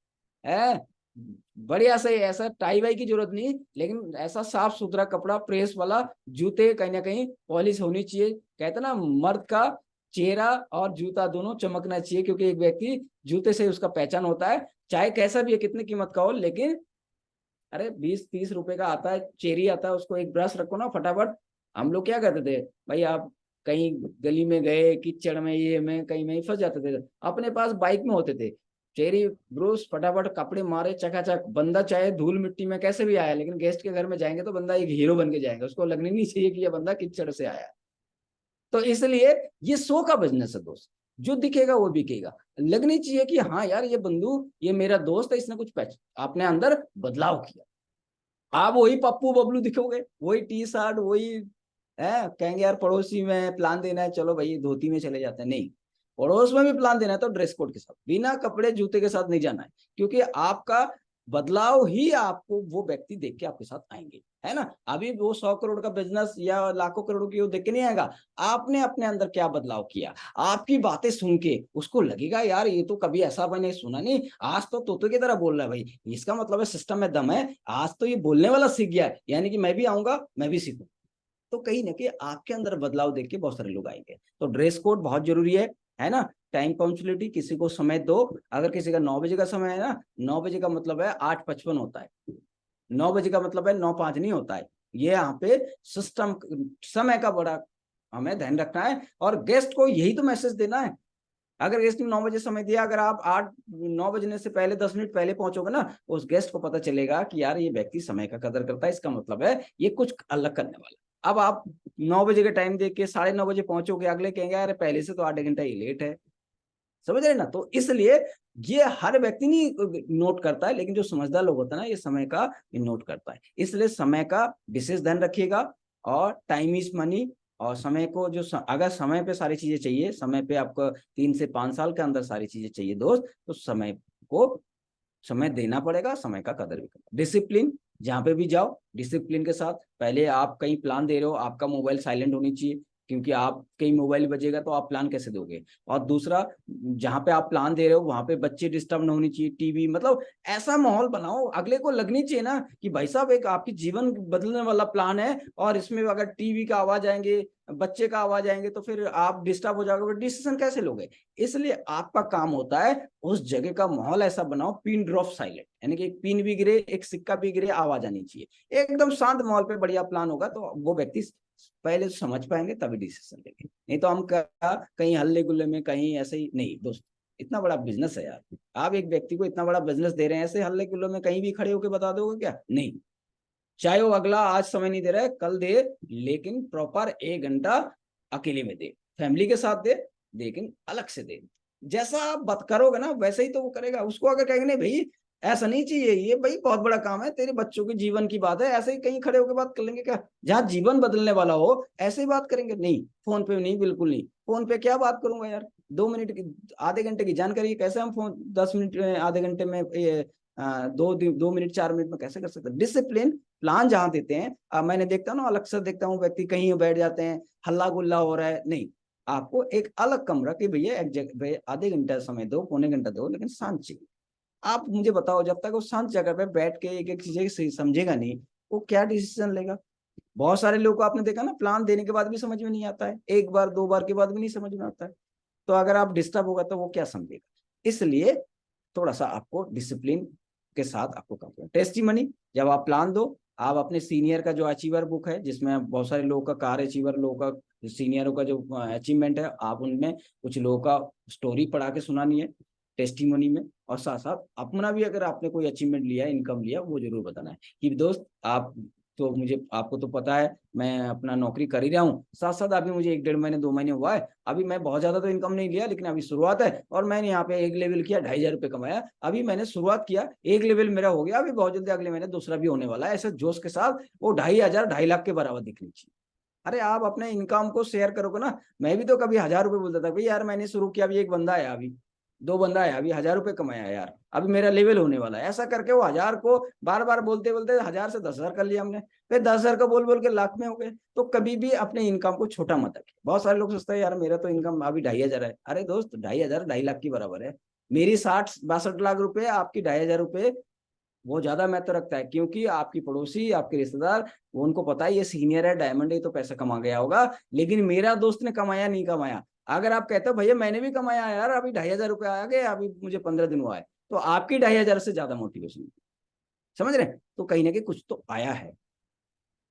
है, बढ़िया से, ऐसा टाई वाई की जरूरत नहीं, लेकिन ऐसा साफ सुथरा कपड़ा प्रेस वाला, जूते कहीं ना कहीं पॉलिश होनी चाहिए। कहते ना, मर्द का चेहरा और जूता दोनों चमकना चाहिए, क्योंकि एक व्यक्ति जूते से उसका पहचान होता है, चाहे कैसा भी है, कितनी कीमत का हो। लेकिन अरे 20-30 रुपए का आता है, चेरी आता है, उसको एक ब्रश रखो ना फटाफट। हम लोग क्या करते थे भाई, आप कहीं गली में गए, कीचड़ में, ये में कहीं में फंस जाते थे, अपने पास बाइक में होते थे, चेरी ब्रश फटाफट, कपड़े मारे चकाचक, बंदा चाहे धूल मिट्टी में कैसे भी आया, लेकिन गेस्ट के घर में जाएंगे तो बंदा एक हीरो बन के जाएंगे, उसको लगने नहीं चाहिए कि ये बंदा कीचड़ से आया है। तो इसलिए ये शो का बिजनेस है दोस्त, जो दिखेगा वो बिकेगा। लगनी चाहिए कि हाँ यार, ये बंधु, ये मेरा दोस्त है, इसने कुछ अपने अंदर बदलाव किया। आप वही पप्पू बबलू दिखोगे, वही टी शर्ट, वही है, कहेंगे यार पड़ोसी में प्लान देना है, चलो भाई धोती में चले जाते हैं। नहीं, पड़ोस में भी प्लान देना है तो ड्रेस कोड के साथ, बिना कपड़े जूते के साथ नहीं जाना है, क्योंकि आपका बदलाव ही आपको वो व्यक्ति देख के आपके साथ आएंगे, है ना। अभी वो 100 करोड़ का बिजनेस या लाखों करोड़ की वो देख के नहीं आएगा, आपने अपने अंदर क्या बदलाव किया। आपकी बातें सुन के उसको लगेगा यार, ये तो कभी ऐसा मैंने सुना नहीं, आज तो तोते की तरह बोल रहा है भाई, इसका मतलब है सिस्टम में दम है, आज तो ये बोलने वाला सीख गया है, यानी कि मैं भी आऊंगा, मैं भी सीखूं। तो कहीं ना कहीं आपके अंदर बदलाव देख के बहुत सारे लोग आएंगे। तो ड्रेस कोड बहुत जरूरी है ना। टाइम पंक्चुअलिटी, किसी को समय दो। अगर किसी का 9 बजे का समय है ना, 9 बजे का मतलब है 8:55 होता है, 9 बजे का मतलब है 9:05 नहीं होता है। ये यहाँ पे सिस्टम, समय का बड़ा हमें ध्यान रखना है, और गेस्ट को यही तो मैसेज देना है। अगर गेस्ट ने 9 बजे समय दिया, अगर आप 9 बजने से पहले 10 मिनट पहले पहुंचोगे ना, उस गेस्ट को पता चलेगा कि यार ये व्यक्ति समय का कदर करता है, इसका मतलब है ये कुछ अलग करने वाला। अब आप 9 बजे का टाइम देख के 9:30 बजे पहुंचोगे, अगले कहेंगे अरे पहले से तो आधे घंटा ही लेट है। समझ रहे ना। तो इसलिए ये हर व्यक्ति नहीं नोट करता है, लेकिन जो समझदार लोग होता है ना, ये समय का नोट करता है। इसलिए समय का विशेष ध्यान रखिएगा, और टाइम इज मनी। और समय को जो अगर समय पे सारी चीजें चाहिए, समय पे आपको 3 से 5 साल के अंदर सारी चीजें चाहिए दोस्त, तो समय को समय देना पड़ेगा, समय का कदर भी करना। डिसिप्लिन, जहां पे भी जाओ डिसिप्लिन के साथ। पहले आप कहीं प्लान दे रहे हो, आपका मोबाइल साइलेंट होनी चाहिए, क्योंकि आप कहीं मोबाइल बजेगा तो आप प्लान कैसे दोगे। और दूसरा, जहां पे आप प्लान दे रहे हो वहां पे बच्चे डिस्टर्ब ना होनी चाहिए, टीवी, मतलब ऐसा माहौल बनाओ, अगले को लगनी चाहिए ना कि भाई साहब एक आपकी जीवन बदलने वाला प्लान है, और इसमें अगर टीवी का आवाज आएंगे, बच्चे का आवाज आएंगे, तो फिर आप डिस्टर्ब हो जाओगे, डिसीजन कैसे लोगे। इसलिए आपका काम होता है उस जगह का माहौल ऐसा बनाओ, पिन ड्रॉप साइलेंट, यानी कि एक पिन भी गिरे, एक सिक्का भी गिरे, आवाज आनी चाहिए, एकदम शांत माहौल पे बढ़िया प्लान होगा, तो वो व्यक्ति पहले तो समझ पाएंगे तभी डिसीजन लेंगे। नहीं तो हम कहीं हल्ले गुल्ले में कहीं ऐसे ही नहीं दोस्त। इतना बड़ा बिजनेस है यार, आप एक व्यक्ति को इतना बड़ा बिजनेस दे रहे हैं, ऐसे हल्ले गुल्ले में कहीं भी खड़े होकर बता दोगे क्या, नहीं। चाहे वो अगला आज समय नहीं दे रहा है, कल दे, लेकिन प्रॉपर 1 घंटा अकेले में दे, फैमिली के साथ दे, लेकिन अलग से दे। जैसा आप बात करोगे ना वैसे ही तो वो करेगा। उसको अगर कहेंगे नहीं भाई ऐसा नहीं चाहिए, ये भाई बहुत बड़ा काम है, तेरे बच्चों के जीवन की बात है, ऐसे ही कहीं खड़े होकर बात कर लेंगे क्या। जहाँ जीवन बदलने वाला हो ऐसे ही बात करेंगे, नहीं फोन पे नहीं, बिल्कुल नहीं। फोन पे क्या बात करूंगा यार, 2 मिनट की, आधे घंटे की जानकारी कैसे हम फोन 10 मिनट में, आधे घंटे में, ये 2 मिनट 4 मिनट में कैसे कर सकते हैं। डिसिप्लिन प्लान जहां देते हैं, मैंने देखता हूँ ना, अक्सर देखता हूँ व्यक्ति कहीं बैठ जाते हैं, हल्ला गुल्ला हो रहा है, नहीं। आपको एक अलग कमरा कि भैया एक जगह आधे घंटा समय दो, पौने घंटा दो, लेकिन शांत चाहिए। आप मुझे बताओ, जब तक वो शांत जगह पे बैठ के एक एक चीजें समझेगा नहीं, वो क्या डिसीजन लेगा। बहुत सारे लोगों को आपने देखा ना, प्लान देने के बाद भी समझ में नहीं आता है, एक बार दो बार के बाद भी नहीं समझ में आता है। तो अगर आप डिस्टर्ब होगा तो वो क्या समझेगा। इसलिए थोड़ा सा आपको डिसिप्लिन के साथ आपको काम करना। टेस्टिमनी, जब आप प्लान दो, आप अपने सीनियर का जो अचीवर बुक है, जिसमें बहुत सारे लोगों का कार अचीवर, लोगों का सीनियरों का जो अचीवमेंट है, आप उनमें कुछ लोगों का स्टोरी पढ़ा के सुनानी है टेस्टिमनी में। और साथ साथ अपना भी, अगर आपने कोई अचीवमेंट लिया, इनकम लिया, वो जरूर बताना है कि दोस्त आप, तो मुझे, आपको तो पता है मैं अपना नौकरी कर ही रहा हूँ, साथ साथ अभी मुझे 1-1.5 महीने 2 महीने हुआ है, अभी मैं बहुत ज्यादा तो इनकम नहीं लिया, लेकिन अभी शुरुआत है, और मैंने यहाँ पे एक लेवल किया, 2,500 रुपये कमाया, अभी मैंने शुरुआत किया, एक लेवल मेरा हो गया, अभी बहुत जल्दी अगले महीने दूसरा भी होने वाला है। ऐसे जोश के साथ वो 2,500 2,50,000 के बराबर दिखनी चाहिए। अरे आप अपने इनकम को शेयर करोगे ना। मैं भी तो कभी 1,000 रुपये बोलता था, भाई यार मैंने शुरू किया, अभी एक बंदा आया, अभी 2 बंदा आया, अभी 1,000 रुपये कमाया यार, अभी मेरा लेवल होने वाला है। ऐसा करके वो 1,000 को बार बार बोलते बोलते 1,000 से 10,000 कर लिया हमने, फिर 10,000 का बोल बोल के लाख में हो गए। तो कभी भी अपने इनकम को छोटा मत रखिए। बहुत सारे लोग सोचते हैं यार मेरा तो इनकम अभी 2,500 है, अरे दोस्त 2,500 2,50,000 की बराबर है। मेरी 60-62 लाख रुपए, आपकी 2,500 रुपए वो ज्यादा महत्व रखता है, क्योंकि आपकी पड़ोसी, आपके रिश्तेदार, वो उनको पता है ये सीनियर है, डायमंड है, तो पैसा कमा गया होगा, लेकिन मेरा दोस्त ने कमाया नहीं कमाया। अगर आप कहते हो भैया मैंने भी कमाया यार, अभी 2,500 रुपये आ गए, अभी मुझे 15 दिन हुआ है, तो आपकी 2,500 से ज्यादा मोटिवेशन, समझ रहे हैं? तो कहीं ना कहीं कुछ तो आया है,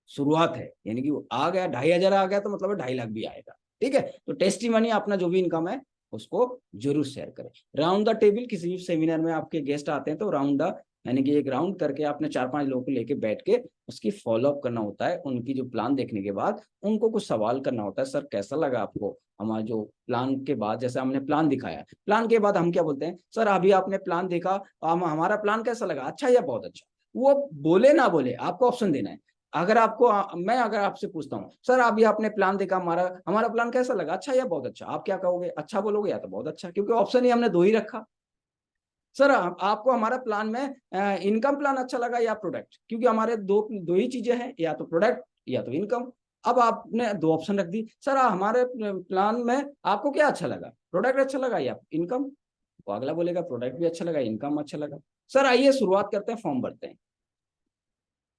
शुरुआत है, यानी कि वो आ गया, 2,500 आ गया, तो मतलब 2.5 लाख भी आएगा। ठीक है, तो टेस्टी मनी अपना जो भी इनकम है उसको जरूर शेयर करें। राउंड द टेबल, किसी भी सेमिनार में आपके गेस्ट आते हैं तो राउंड द, यानी कि एक राउंड करके आपने 4-5 लोगों को लेके बैठ के उसकी फॉलोअप करना होता है। उनकी जो प्लान देखने के बाद उनको कुछ सवाल करना होता है, सर कैसा लगा आपको हमारा जो प्लान के बाद, जैसे हमने प्लान दिखाया, प्लान के बाद हम क्या बोलते हैं, सर अभी आपने प्लान देखा, हमारा प्लान कैसा लगा, अच्छा या बहुत अच्छा। वो बोले ना बोले, आपको ऑप्शन देना है। अगर आपको मैं अगर आपसे पूछता हूँ, सर अभी आपने प्लान देखा, हमारा हमारा प्लान कैसा लगा, अच्छा या बहुत अच्छा, आप क्या कहोगे? अच्छा बोलोगे या तो बहुत अच्छा, क्योंकि ऑप्शन ही हमने दो ही रखा। सर आपको हमारा प्लान में इनकम प्लान अच्छा लगा या प्रोडक्ट, क्योंकि हमारे दो दो ही चीजें हैं, या तो प्रोडक्ट या तो इनकम। अब आपने दो ऑप्शन रख दी, सर हमारे प्लान में आपको क्या अच्छा लगा, प्रोडक्ट अच्छा लगा या इनकम? तो अगला बोलेगा प्रोडक्ट भी अच्छा लगा, इनकम अच्छा लगा। सर आइए शुरुआत करते हैं, फॉर्म भरते हैं।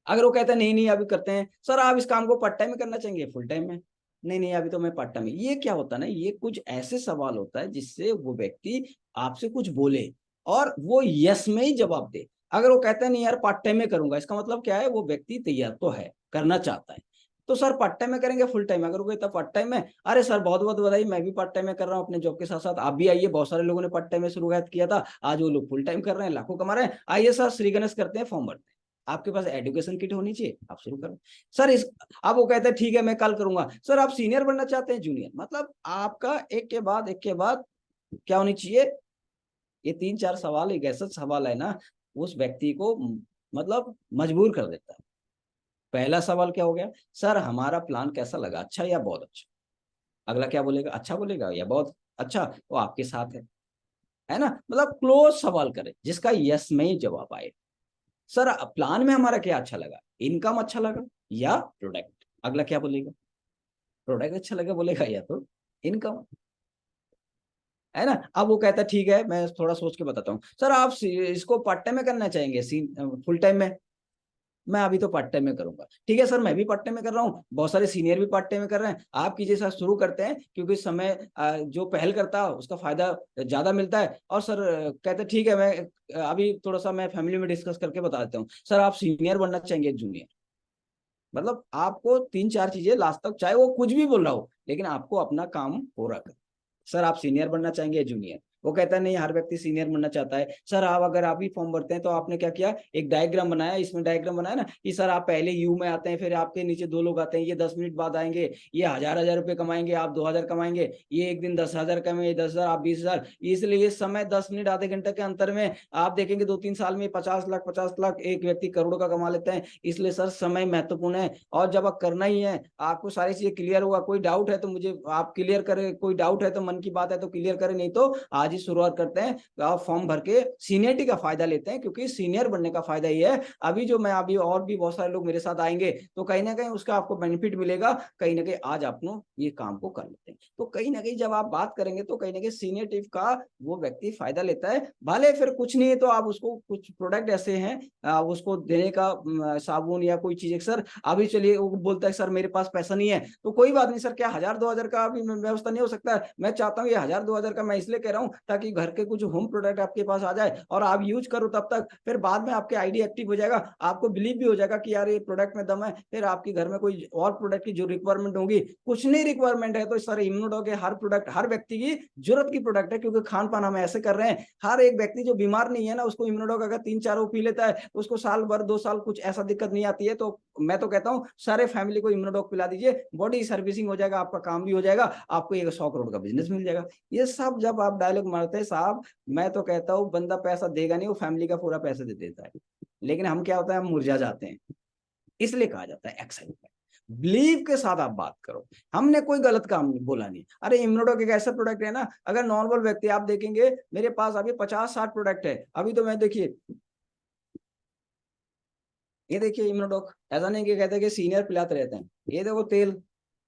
अगर वो कहता है नहीं नहीं अभी करते हैं, सर आप इस काम को पार्ट टाइम में करना चाहेंगे फुल टाइम में? नहीं नहीं अभी तो मैं पार्ट टाइम में। ये क्या होता है ना, ये कुछ ऐसे सवाल होता है जिससे वो व्यक्ति आपसे कुछ बोले और वो यस में ही जवाब दे। अगर वो कहता है नहीं यार पार्ट टाइम में करूंगा, इसका मतलब क्या है, वो व्यक्ति तैयार तो है, करना चाहता है। तो सर पार्ट टाइम में करेंगे फुल टाइम? अगर वो कहता पार्ट टाइम में, अरे सर बहुत बहुत बधाई, मैं भी पार्ट टाइम में कर रहा हूँ अपने जॉब के साथ साथ, आप भी आइए, बहुत सारे लोगों ने पार्ट टाइम में शुरुआत किया था, आज वो लोग फुल टाइम कर रहे हैं, लाखों कमा रहे हैं, आइए सर श्री गणेश करते हैं, फॉर्म भरते हैं। आपके पास एजुकेशन किट होनी चाहिए, आप शुरू करें। सर इस, अब वो कहते हैं ठीक है मैं कल करूंगा, सर आप सीनियर बनना चाहते हैं जूनियर, मतलब आपका एक के बाद क्या होनी चाहिए। ये 3-4 सवाल एक ऐसा सवाल है ना, उस व्यक्ति को मतलब मजबूर कर देता है। पहला सवाल क्या हो गया, सर हमारा प्लान कैसा लगा, अच्छा या बहुत अच्छा? अगला क्या बोलेगा, अच्छा बोलेगा या बहुत अच्छा? वो आपके साथ है ना, मतलब क्लोज सवाल करें जिसका यस में ही जवाब आए। सर प्लान में हमारा क्या अच्छा लगा, इनकम अच्छा लगा या प्रोडक्ट? अगला क्या बोलेगा, प्रोडक्ट अच्छा लगा बोलेगा या तो इनकम, है ना। अब वो कहता है ठीक है मैं थोड़ा सोच के बताता हूँ, सर आप इसको पार्ट टाइम में करना चाहेंगे फुल टाइम में? मैं अभी तो पार्ट टाइम में करूंगा। ठीक है सर मैं भी पार्ट टाइम में कर रहा हूँ, बहुत सारे सीनियर भी पार्ट टाइम में कर रहे हैं, आप कीजिए सर, शुरू करते हैं, क्योंकि समय जो पहल करता है उसका फायदा ज्यादा मिलता है। और सर कहते ठीक है मैं अभी थोड़ा सा मैं फैमिली में डिस्कस करके बता देता हूँ, सर आप सीनियर बनना चाहेंगे जूनियर? मतलब आपको 3-4 चीजें लास्ट तक, चाहे वो कुछ भी बोल रहा हो, लेकिन आपको अपना काम पूरा कर। सर आप सीनियर बनना चाहेंगे जूनियर? वो कहता है नहीं हर व्यक्ति सीनियर बनना चाहता है। सर आप अगर आप ही फॉर्म भरते हैं तो आपने क्या किया, एक डायग्राम बनाया, इसमें डायग्राम बनाया ना कि सर आप पहले यू में आते हैं, फिर आपके नीचे दो लोग आते हैं, ये 10 मिनट बाद आएंगे, ये हजार रुपए कमाएंगे, आप 2,000 कमाएंगे, ये एक दिन 10,000 कमाएंगे, 10,000 आप 20,000। इसलिए ये समय 10 मिनट आधे घंटे के अंतर में आप देखेंगे 2-3 साल में 50 लाख एक व्यक्ति करोड़ का कमा लेते हैं। इसलिए सर समय महत्वपूर्ण है, और जब आप करना ही है, आपको सारी चीजें क्लियर होगा। कोई डाउट है तो मुझे आप क्लियर करें, कोई डाउट है तो मन की बात है तो क्लियर करें, नहीं तो आज ही शुरुआत करते हैं। आप फॉर्म भर के सीनियरिटी का फायदा लेते हैं, क्योंकि सीनियर बनने का फायदा ये है, अभी जो मैं अभी और भी बहुत सारे लोग मेरे साथ आएंगे तो कहीं ना कहीं उसका आपको बेनिफिट मिलेगा, कहीं ना कहीं आज आप ये काम को कर लेते हैं। तो कहीं ना कहीं जब आप बात करेंगे तो कहीं ना कहीं सीनियरिटी का वो व्यक्ति फायदा लेता है। भले फिर कुछ नहीं है तो आप उसको कुछ प्रोडक्ट ऐसे हैं उसको देने का, साबुन या कोई चीज, सर अभी चलिए वो बोलता है सर मेरे पास पैसा नहीं है, तो कोई बात नहीं सर, क्या 1,000-2,000 का अभी व्यवस्था नहीं हो सकता है? मैं चाहता हूँ ये 1,000-2,000 का मैं इसलिए कह रहा हूँ ताकि घर के कुछ होम प्रोडक्ट आपके पास आ जाए और आप यूज करो तब तक, फिर बाद में आपके आईडी एक्टिव हो जाएगा, आपको बिलीव भी हो जाएगा कि यार ये प्रोडक्ट में दम है, फिर आपके घर में कोई और प्रोडक्ट की जो रिक्वायरमेंट होगी, कुछ नहीं रिक्वायरमेंट है तो सर इम्यूनोडॉग के हर प्रोडक्ट हर व्यक्ति की जरूरत की प्रोडक्ट है, क्योंकि खान पान हम ऐसे कर रहे हैं, हर एक व्यक्ति जो बीमार नहीं है ना उसको इम्यूनोडॉग अगर 3-4 वो पी लेता है, उसको साल भर 2 साल कुछ ऐसा दिक्कत नहीं आती है। तो मैं तो कहता हूँ सारे फैमिली को इम्यूनोडॉग पिला दीजिए, बॉडी सर्विसिंग हो जाएगा, आपका काम भी हो जाएगा, आपको एक 100 करोड़ का बिजनेस मिल जाएगा। ये सब जब आप डायलॉग मारते हैं साहब, मैं तो कहता हूँ बंदा पैसा देगा नहीं, वो फैमिली का पूरा पैसा दे देता है, लेकिन हम क्या होता है, हम मुरझा जाते हैं। इसलिए कहा जाता है एक्साइटमेंट, बिलीव के साथ आप बात करो। हमने कोई गलत काम बोला नहीं। अरे इम्यूनोडॉक एक ऐसा प्रोडक्ट है ना, अगर नॉर्मल व्यक्ति आप देखेंगे, मेरे पास अभी 50-60 प्रोडक्ट है, अभी तो मैं देखिए ये देखिए इम्यूनोडॉक, ऐसा नहीं कि कहते कि सीनियर पिलाते रहते हैं, ये देखो तेल,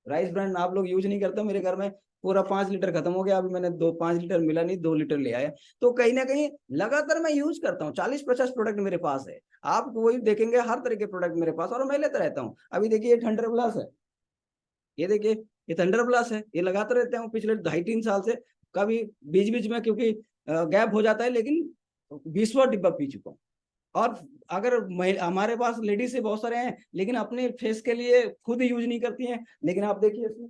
राइस ब्रांड आप लोग यूज नहीं करते मेरे घर में, पूरा 5 लीटर खत्म हो गया, अभी मैंने 5 लीटर मिला नहीं, 2 लीटर ले आया। तो कहीं ना कहीं लगातार मैं यूज करता हूँ, 40-50 प्रोडक्ट मेरे पास है। आप वही देखेंगे हर तरह के प्रोडक्ट मेरे पास, और मैं लेता रहता हूँ। अभी देखिए ये थंडर प्लस है, ये देखिए ये थंडर प्लस है, ये लगाते रहते हैं पिछले 2.5-3 साल से। कभी बीच बीच में क्योंकि गैप हो जाता है, लेकिन 20वां डिब्बा पी चुका हूँ। और अगर हमारे पास लेडीज से बहुत सारे हैं, लेकिन अपने फेस के लिए खुद यूज नहीं करती हैं। लेकिन आप देखिए इसमें,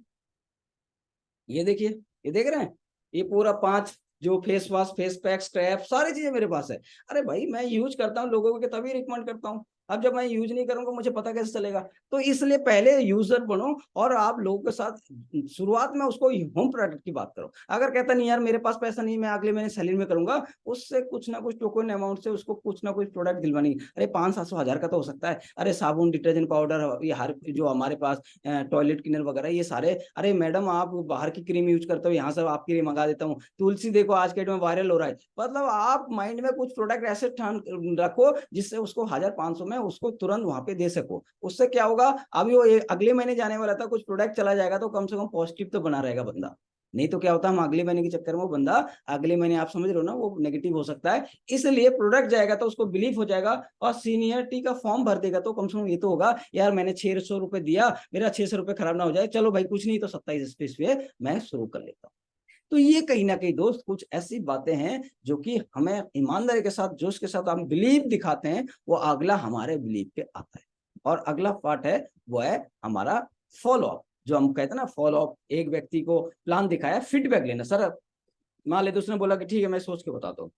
ये देखिए, ये देख रहे हैं, ये पूरा 5 जो face wash, face pack, strap, सारी चीजें मेरे पास है। अरे भाई मैं यूज करता हूँ लोगों को, तभी रिकमेंड करता हूँ। अब जब मैं यूज नहीं करूंगा मुझे पता कैसे चलेगा? तो इसलिए पहले यूजर बनो, और आप लोगों के साथ शुरुआत में उसको होम प्रोडक्ट की बात करो। अगर कहता नहीं यार मेरे पास पैसा नहीं, मैं अगले महीने सैलरी में करूंगा, उससे कुछ ना कुछ टोकन अमाउंट से उसको कुछ ना कुछ प्रोडक्ट दिलवानी। अरे 500-700 हजार का तो हो सकता है। अरे साबुन, डिटर्जेंट पाउडर, ये हर जो हमारे पास टॉयलेट क्लीनर वगैरह, ये सारे, अरे मैडम आप बाहर की क्रीम यूज करते हो, यहाँ से आपके लिए मंगा देता हूँ। तुलसी देखो आज के डेट में वायरल हो रहा है। मतलब आप माइंड में कुछ प्रोडक्ट ऐसे ठान रखो जिससे उसको 1500 में उसको तुरंत वहां पे दे सको। उससे क्या होगा, अभी वो अगले महीने जाने वाला था, कुछ प्रोडक्ट चला जाएगा तो कम से कम पॉजिटिव तो बना रहेगा बंदा। नहीं तो क्या होता है, हम अगले महीने के चक्कर में वो बंदा अगले महीने, आप समझ रहे हो ना, वो नेगेटिव हो सकता है। इसलिए प्रोडक्ट जाएगा तो उसको बिलीव हो जाएगा, और सीनियरिटी का फॉर्म भर देगा तो कम से कम ये तो होगा यार मैंने 600 रुपए दिया, मेरा 600 रुपए खराब ना हो जाए, चलो भाई कुछ नहीं तो 27 पे मैं शुरू कर लेता हूँ। तो ये कहीं ना कहीं दोस्त कुछ ऐसी बातें हैं जो कि हमें ईमानदारी के साथ, जोश के साथ हम बिलीव दिखाते हैं, वो अगला हमारे बिलीव पे आता है। और अगला पार्ट है वो है हमारा फॉलो अप। जो हम कहते हैं ना फॉलो अप, एक व्यक्ति को प्लान दिखाया, फीडबैक लेना। सर मान लेते उसने बोला कि ठीक है मैं सोच के बताता हूँ,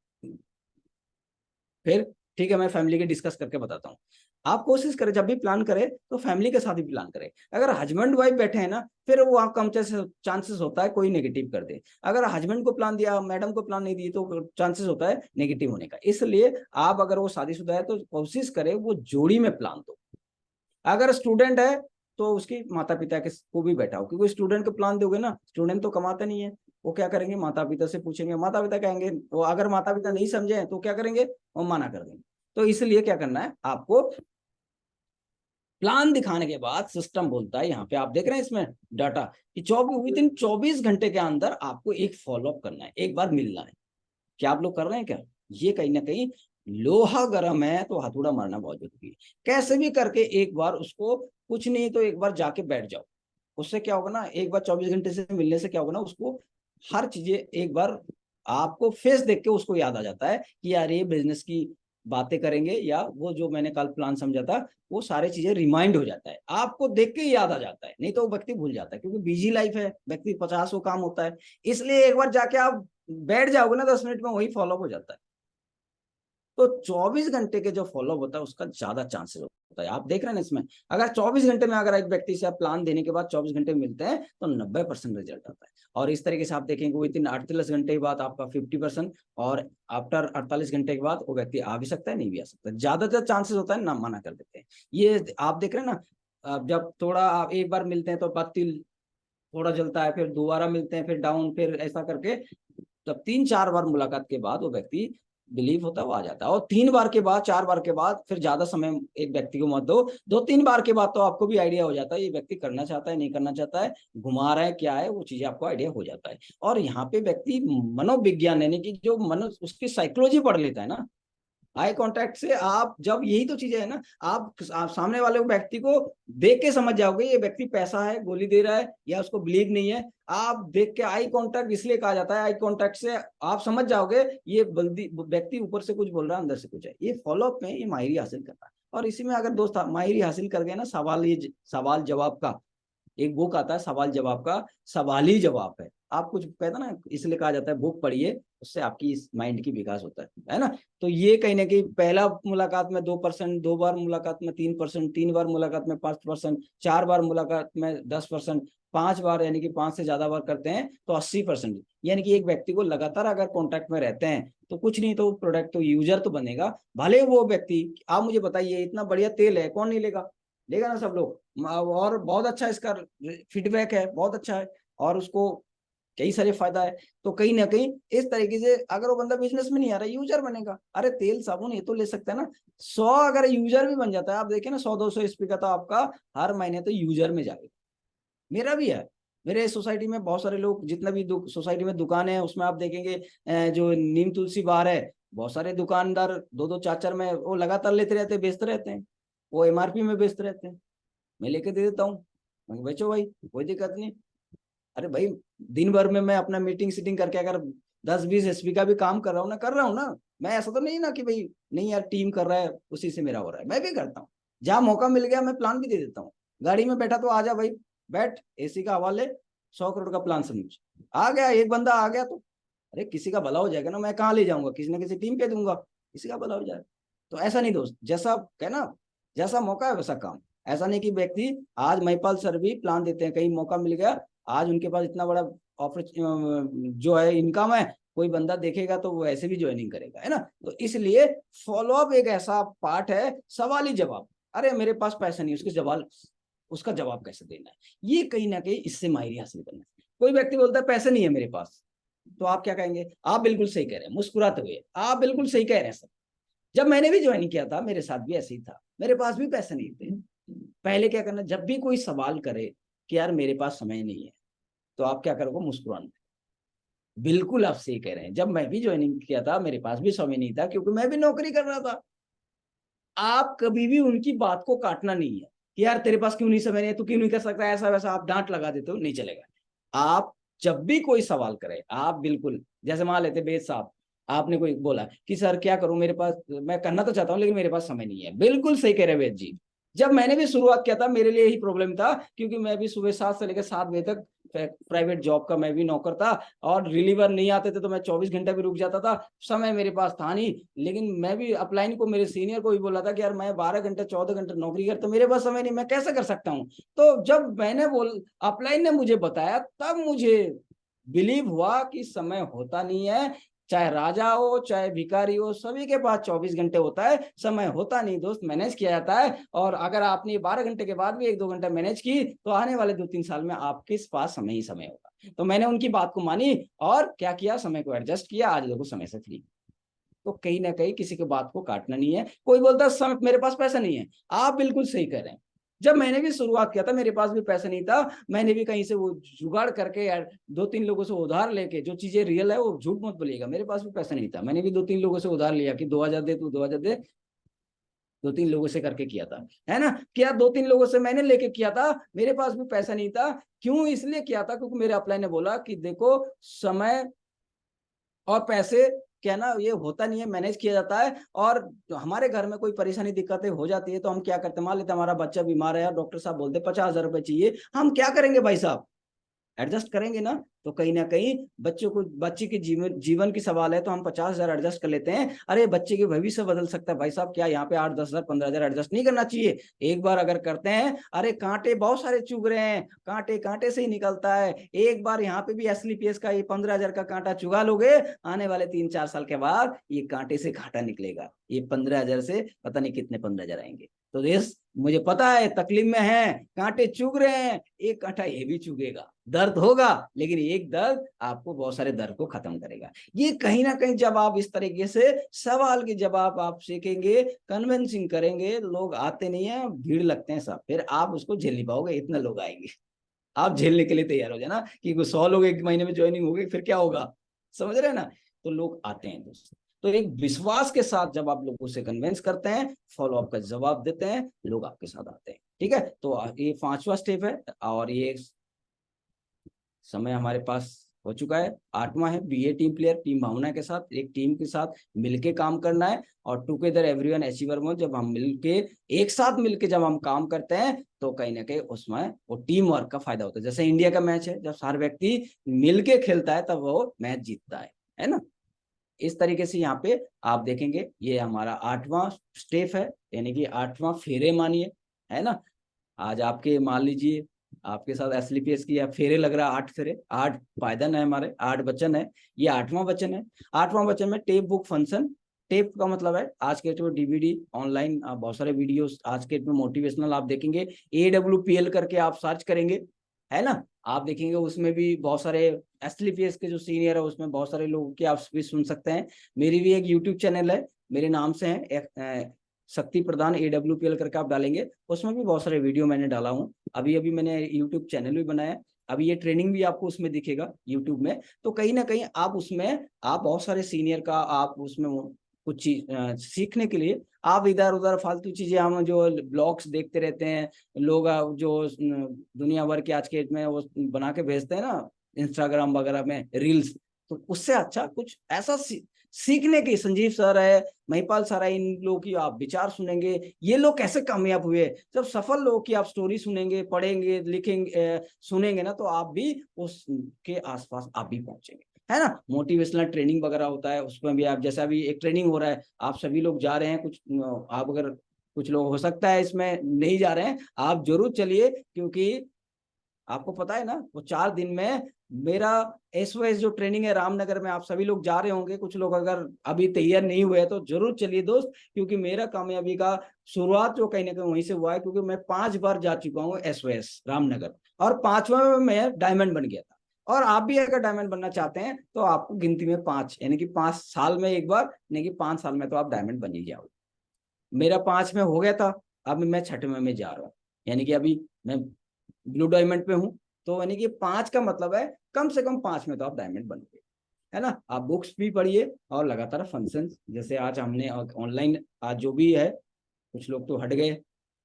फिर ठीक है मैं फैमिली के डिस्कस करके बताता हूँ। आप कोशिश करें जब भी प्लान करें तो फैमिली के साथ ही प्लान करें। अगर हस्बैंड वाइफ बैठे हैं ना, फिर वो आप कम चांसेस होता है कोई नेगेटिव कर दे। अगर हस्बैंड को प्लान दिया, मैडम को प्लान नहीं दी, तो चांसेस होता है नेगेटिव होने का। इसलिए आप अगर वो शादीशुदा है तो कोशिश करें वो जोड़ी में प्लान दो। अगर स्टूडेंट है तो उसकी माता पिता के को भी बैठाओ, क्योंकि स्टूडेंट को प्लान दोगे ना, स्टूडेंट तो कमाता नहीं है, वो क्या करेंगे, माता पिता से पूछेंगे, माता पिता कहेंगे, वो अगर माता पिता नहीं समझे तो क्या करेंगे, वो मना कर देंगे। तो इसलिए क्या करना है आपको, प्लान दिखाने के बाद सिस्टम बोलता है, यहाँ पे आप देख रहे हैं इसमें डाटा, कि 24 घंटे के अंदर आपको एक फॉलोअप करना है, एक बार मिलना है। क्या आप लोग कर रहे हैं क्या? ये कहीं ना कहीं, लोहा गर्म है तो हथौड़ा मारना बहुत जरूरी है। कैसे भी करके एक बार उसको, कुछ नहीं तो एक बार जाके बैठ जाओ। उससे क्या होगा ना, एक बार 24 घंटे से मिलने से क्या होगा ना, उसको हर चीजें एक बार आपको फेस देख के उसको याद आ जाता है कि यार ये बिजनेस की बातें करेंगे, या वो जो मैंने कल प्लान समझा था, वो सारी चीजें रिमाइंड हो जाता है, आपको देख के ही याद आ जाता है। नहीं तो वो व्यक्ति भूल जाता है, क्योंकि बिजी लाइफ है, व्यक्ति 50 काम होता है। इसलिए एक बार जाके आप बैठ जाओगे ना 10 मिनट में, वही फॉलो हो जाता है। तो 24 घंटे के जो फॉलो होता है उसका ज्यादा चांसेस होता है। आप देख रहे हैं इसमें, अगर 24 घंटे में अगर एक व्यक्ति से आप प्लान देने के बाद 24 घंटे मिलते हैं तो 90% रिजल्ट आता है। और इस तरीके से आप देखेंगे विद इन 48 घंटे के बाद आपका 50%, और आफ्टर 48 घंटे के बाद वो व्यक्ति आ भी सकता है, नहीं भी आ सकता। ज्यादातर चांसेस होता है ना, मना कर देते हैं। ये आप देख रहे हैं ना, जब थोड़ा आप एक बार मिलते हैं तो बत्ती थोड़ा जलता है, फिर दोबारा मिलते हैं फिर डाउन, फिर ऐसा करके तब 3-4 बार मुलाकात के बाद वो व्यक्ति बिलीव होता है, वो आ जाता है। और 3 बार के बाद, 4 बार के बाद फिर ज्यादा समय एक व्यक्ति को मत दो, 2-3 बार के बाद तो आपको भी आइडिया हो जाता है ये व्यक्ति करना चाहता है नहीं करना चाहता है, घुमा रहा है क्या है, वो चीजें आपको आइडिया हो जाता है। और यहाँ पे व्यक्ति मनोविज्ञान यानी कि जो मनो उसकी साइकोलॉजी पढ़ लेता है ना, आई कांटेक्ट से आप जब, यही तो चीजें है ना, आप सामने वाले व्यक्ति को देख के समझ जाओगे ये व्यक्ति पैसा है गोली दे रहा है या उसको बिलीव नहीं है। आप देख के, आई कांटेक्ट इसलिए कहा जाता है, आई कांटेक्ट से आप समझ जाओगे ये बल्दी व्यक्ति ऊपर से कुछ बोल रहा है अंदर से कुछ है। ये फॉलोअप में ये माहिरी हासिल करना है। और इसी में अगर दोस्त माहिरी हासिल कर गए ना, सवाल जवाब का एक बुक आता है, सवाल जवाब का, सवाल ही जवाब है। आप कुछ कहते ना, इसलिए कहा जाता है बुक पढ़िए, उससे आपकी इस माइंड की विकास होता है ना। तो ये कहीं ना कहीं पहला मुलाकात में 2%, 2 बार मुलाकात में 3%, 3 बार मुलाकात में 5%, 4 बार मुलाकात में 10%, 5 बार यानी कि 5 से ज्यादा बार करते हैं तो 80%। यानी कि एक व्यक्ति को लगातार अगर कॉन्टेक्ट में रहते हैं तो कुछ नहीं तो प्रोडक्ट तो यूजर तो बनेगा। भले वो व्यक्ति, आप मुझे बताइए इतना बढ़िया तेल है, कौन नहीं लेगा, लेगा ना सब लोग। और बहुत अच्छा इसका फीडबैक है, बहुत अच्छा है, और उसको कई सारे फायदा है। तो कहीं ना कहीं इस तरीके से अगर वो बंदा बिजनेस में नहीं आ रहा, यूजर बनेगा। अरे तेल साबुन ये तो ले सकता है ना, 100 अगर यूजर भी बन जाता है, आप देखिए ना 100-200 एसपी का, तो आपका हर महीने तो यूजर में जाएगा। मेरा भी है, मेरे सोसाइटी में बहुत सारे लोग, जितना भी सोसाइटी में दुकान है उसमें आप देखेंगे जो नीम तुलसी बार है, बहुत सारे दुकानदार दो दो चार चार में वो लगातार लेते रहते हैं, बेचते रहते हैं, वो एमआरपी में बेचते रहते हैं। मैं लेके दे देता हूँ, मैं बेचो भाई, कोई दिक्कत नहीं। अरे भाई, दिन भर में मैं अपना मीटिंग सीटिंग करके अगर 10-20 एसपी का भी काम कर रहा हूँ ना, कर रहा हूँ ना, मैं ऐसा तो नहीं ना कि भाई नहीं यार टीम कर रहा है उसी से मेरा हो रहा है, मैं भी करता हूँ। जहाँ मौका मिल गया मैं प्लान भी दे देता हूँ। गाड़ी में बैठा तो आ जा भाई, बैठ, एसी का हवा ले, 100 करोड़ का प्लान समझ। आ गया एक बंदा आ गया तो अरे किसी का भला हो जाएगा ना, मैं कहाँ ले जाऊंगा, किसी ना किसी टीम पे दूंगा, किसी का भला हो जाएगा। तो ऐसा नहीं दोस्त, जैसा कहना, जैसा मौका है वैसा काम। ऐसा नहीं कि व्यक्ति, आज महिपाल सर भी प्लान देते हैं, कहीं मौका मिल गया, आज उनके पास इतना बड़ा जो है इनकम है, कोई बंदा देखेगा तो वो ऐसे भी ज्वाइनिंग करेगा, है ना। तो इसलिए फॉलोअप एक ऐसा पार्ट है, सवाल ही जवाब। अरे मेरे पास पैसा नहीं, उसका जवाब कैसे देना है, ये कहीं ना कहीं इससे माहिरी हासिल करना है। कोई व्यक्ति बोलता है पैसे नहीं है मेरे पास, तो आप क्या कहेंगे, आप बिल्कुल सही कह रहे हैं, मुस्कुराते हुए आप बिल्कुल सही कह रहे हैं सर। जब मैंने भी ज्वाइन किया था मेरे साथ भी ऐसे ही था, मेरे पास भी पैसे नहीं थे। पहले क्या करना, जब भी कोई सवाल करे कि यार मेरे पास समय नहीं है, तो आप क्या करोगे, मुस्कुराना। बिल्कुल आप सही कह रहे हैं, जब मैं भी ज्वाइनिंग किया था मेरे पास भी समय नहीं था, क्योंकि मैं भी नौकरी कर रहा था। आप कभी भी उनकी बात को काटना नहीं है कि यार तेरे पास क्यों नहीं समय नहीं है, तू क्यों नहीं कर सकता, ऐसा वैसा आप डांट लगा देते हो, नहीं चलेगा। आप जब भी कोई सवाल करे, आप बिल्कुल, जैसे मान लेते वेद साहब, आपने कोई बोला कि सर क्या करूं, मेरे पास, मैं करना तो चाहता हूं लेकिन मेरे पास समय नहीं है, बिल्कुल सही कह रहे वेद जी। जब मैंने भी शुरुआत किया था मेरे लिए यही प्रॉब्लम था, क्योंकि मैं भी सुबह 7 से लेकर 7 बजे तक प्राइवेट जॉब का मैं भी नौकर था, और रिलीवर नहीं आते थे तो मैं 24 घंटा भी रुक जाता था, समय मेरे पास था नहीं। लेकिन मैं भी अपलाइन को, मेरे सीनियर को भी बोला था कि यार मैं 12 घंटे 14 घंटे नौकरी कर, तो मेरे पास समय नहीं, मैं कैसे कर सकता हूँ। तो जब मैंने अपलाइन ने मुझे बताया, तब मुझे बिलीव हुआ कि समय होता नहीं है, चाहे राजा हो चाहे भिखारी हो, सभी के पास 24 घंटे होता है, समय होता नहीं दोस्त, मैनेज किया जाता है। और अगर आपने 12 घंटे के बाद भी 1-2 घंटा मैनेज की, तो आने वाले 2-3 साल में आपके पास समय ही समय होगा। तो मैंने उनकी बात को मानी और क्या किया, समय को एडजस्ट किया, आज देखो समय से फ्री। तो कहीं ना कहीं किसी की बात को काटना नहीं है। कोई बोलता है मेरे पास पैसा नहीं है, आप बिल्कुल सही कह रहे हैं। जब मैंने भी शुरुआत किया था मेरे पास भी पैसा नहीं था, मैंने भी कहीं से वो जुगाड़ करके यार 2-3 लोगों से उधार लेके, जो चीजें रियल है वो झूठ मत बोलिएगा, मेरे पास भी पैसा नहीं था, मैंने भी 2-3 लोगों से उधार लिया कि 2,000 दे, तू 2,000 दे, 2-3 लोगों से करके किया था, है ना। क्या 2-3 लोगों से मैंने लेके किया था, मेरे पास भी पैसा नहीं था। क्यों इसलिए किया था, क्योंकि मेरे अपलाइन ने बोला कि देखो, समय और पैसे क्या ना, ये होता नहीं है, मैनेज किया जाता है। और हमारे घर में कोई परेशानी दिक्कतें हो जाती है तो हम क्या करते हैं, मान लेते हमारा बच्चा बीमार है और डॉक्टर साहब बोलते 50,000 रुपए चाहिए, हम क्या करेंगे भाई साहब, एडजस्ट करेंगे ना। तो कहीं ना कहीं बच्चे के जीवन की सवाल है, तो हम 50,000 एडजस्ट कर लेते हैं। अरे बच्चे के भविष्य बदल सकता है भाई साहब, क्या यहाँ पे 8-10,000 15,000 एडजस्ट नहीं करना चाहिए। एक बार अगर करते हैं, अरे कांटे बहुत सारे चुग रहे हैं, कांटे कांटे से ही निकलता है। एक बार यहाँ पे भी एसलीपीएस का ये 15,000 का कांटा चुगा लोगे, आने वाले 3-4 साल के बाद ये कांटे से कांटा निकलेगा, ये 15,000 से पता नहीं कितने 15,000 आएंगे। तो देश, मुझे पता है तकलीफ में है, कांटे चुग रहे हैं, एक कांटा ये भी चुगेगा, दर्द होगा, लेकिन एक दर्द आपको बहुत सारे दर्द को खत्म करेगा। ये कहीं ना कहीं जब आप इस तरीके से सवाल के जवाब आप सीखेंगे, कन्विंसिंग करेंगे, लोग आते नहीं है, भीड़ लगते हैं सब, फिर आप उसको झेल नहीं पाओगे, इतने लोग आएंगे। आप झेलने के लिए तैयार हो जाना कि 100 लोग एक महीने में ज्वाइनिंग हो गए, फिर क्या होगा, समझ रहे हैं ना। तो लोग आते हैं दोस्तों। तो एक विश्वास के साथ जब आप लोगों से कन्विंस करते हैं, फॉलो अप का जवाब देते हैं, लोग आपके साथ आते हैं। ठीक है, तो ये 5वां स्टेप है, और ये समय हमारे पास हो चुका है। 8वां है बीए टीम प्लेयर, टीम भावना के साथ, एक टीम के साथ मिलके काम करना है। और टुगेदर एवरीवन अचीवर मोड, जब हम मिलके, एक साथ मिलके जब हम काम करते हैं, तो कहीं ना कहीं उसमें वो टीम वर्क का फायदा होता है। जैसे इंडिया का मैच है, जब हर व्यक्ति मिलके खेलता है तब वो मैच जीतता है ना। इस तरीके से यहाँ पे आप देखेंगे, ये हमारा 8वां स्टेप है, यानी कि 8वां फेरे मानिए, है ना। आज आपके मान लीजिए आपके साथ एसलीपीएस की फेरे लग रहा है, 8 फेरे, 8 पायदन है, हमारे 8 वचन है, ये 8वां वचन है। 8वां वचन में टेप बुक फंक्शन, टेप का मतलब है आज के डेट में डीवीडी ऑनलाइन, बहुत सारे वीडियोस आज के डेट में मोटिवेशनल आप देखेंगे, AWPL करके आप सर्च करेंगे, है ना। आप देखेंगे उसमें भी बहुत सारे एसलीपीएस के जो सीनियर है, उसमें बहुत सारे लोगों की आप भी सुन सकते हैं। मेरी भी एक यूट्यूब चैनल है, मेरे नाम से है, शक्ति प्रदान AWPL करके आप डालेंगे, उसमें भी बहुत सारे वीडियो मैंने डाला हूँ। अभी अभी मैंने यूट्यूब चैनल भी बनाया, अभी ये ट्रेनिंग भी आपको उसमें दिखेगा यूट्यूब में। तो कहीं ना कहीं आप उसमें, आप बहुत सारे सीनियर का आप उसमें कुछ चीज सीखने के लिए आप इधर उधर फालतू चीजें, हम जो ब्लॉग्स देखते रहते हैं लोग, जो दुनिया भर के आज के डेट में वो बना के भेजते हैं ना इंस्टाग्राम वगैरह में रील्स, तो उससे अच्छा कुछ ऐसा सीखने की, संजीव सर है, महिपाल सर है, इन लोगों की आप विचार सुनेंगे, ये लोग कैसे कामयाब हुए, जब सफल लोगों की आप स्टोरी सुनेंगे, पढ़ेंगे, लिखेंगे, सुनेंगे ना, तो आप भी उसके आसपास आप भी पहुंचेंगे, है ना। मोटिवेशनल ट्रेनिंग वगैरह होता है, उसमें भी आप, जैसा अभी एक ट्रेनिंग हो रहा है, आप सभी लोग जा रहे हैं, कुछ आप अगर, कुछ लोग हो सकता है इसमें नहीं जा रहे हैं, आप जरूर चलिए, क्योंकि आपको पता है ना वो 4 दिन में मेरा एसओएस जो ट्रेनिंग है रामनगर में, आप सभी लोग जा रहे होंगे, कुछ लोग अगर अभी तैयार नहीं हुए तो जरूर चलिए दोस्त, क्योंकि मेरा कामयाबी का शुरुआत जो कहीं ना कहीं वहीं से हुआ है, क्योंकि मैं 5 बार जा चुका हूँ एसओएस रामनगर, और 5वां में मैं डायमंड बन गया था। और आप भी अगर डायमंड बनना चाहते हैं तो आपको गिनती में 5, यानी कि 5 साल में एक बार, नहीं कि 5 साल में तो आप डायमंड बन ही जाओगे। मेरा 5 में हो गया था, अब मैं 6वें में जा रहा हूँ, यानी कि अभी मैं ब्लू डायमंड पे हूँ। तो यानी कि 5 का मतलब है कम से कम 5 में तो आप डायमंड बनोगे, है ना। आप बुक्स भी पढ़िए और लगातार फंक्शन, जैसे आज हमने ऑनलाइन आज जो भी है, कुछ लोग तो हट गए,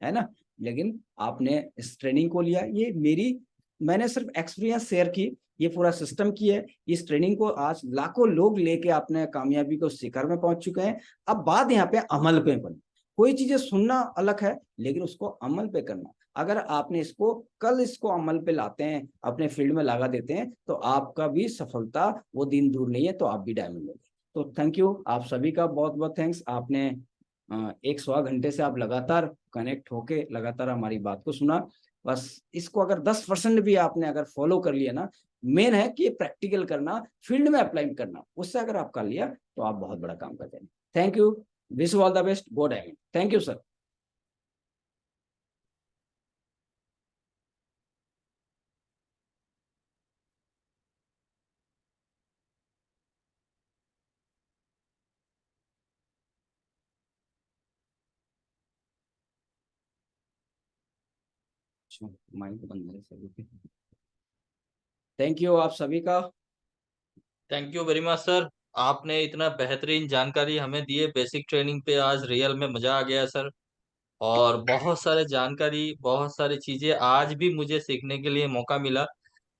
है ना, लेकिन आपने इस ट्रेनिंग को लिया, ये मेरी, मैंने सिर्फ एक्सपीरियंस शेयर की, ये पूरा सिस्टम की है। इस ट्रेनिंग को आज लाखों लोग लेके अपने कामयाबी को शिखर में पहुंच चुके हैं। अब बात यहाँ पे अमल पे बनी, कोई चीजें सुनना अलग है, लेकिन उसको अमल पे करना, अगर आपने इसको कल इसको अमल पे लाते हैं, अपने फील्ड में लगा देते हैं, तो आपका भी सफलता वो दिन दूर नहीं है, तो आप भी डायमंड होंगे। तो थैंक यू आप सभी का, बहुत बहुत थैंक्स, आपने 1 1.25 घंटे से आप लगातार कनेक्ट होके लगातार हमारी बात को सुना। बस इसको अगर 10% भी आपने अगर फॉलो कर लिया ना, मेन है कि प्रैक्टिकल करना, फील्ड में अप्लाई करना, उससे अगर आप कर लिया तो आप बहुत बड़ा काम कर देंगे। Thank you, wish you all the best, go diamond. Thank you sir. Mike बंद है सभी। थैंक यू आप सभी का। Thank you very much sir. आपने इतना बेहतरीन जानकारी हमें दी है बेसिक ट्रेनिंग पे, आज रियल में मजा आ गया सर। और बहुत सारे जानकारी, बहुत सारी चीजें आज भी मुझे सीखने के लिए मौका मिला।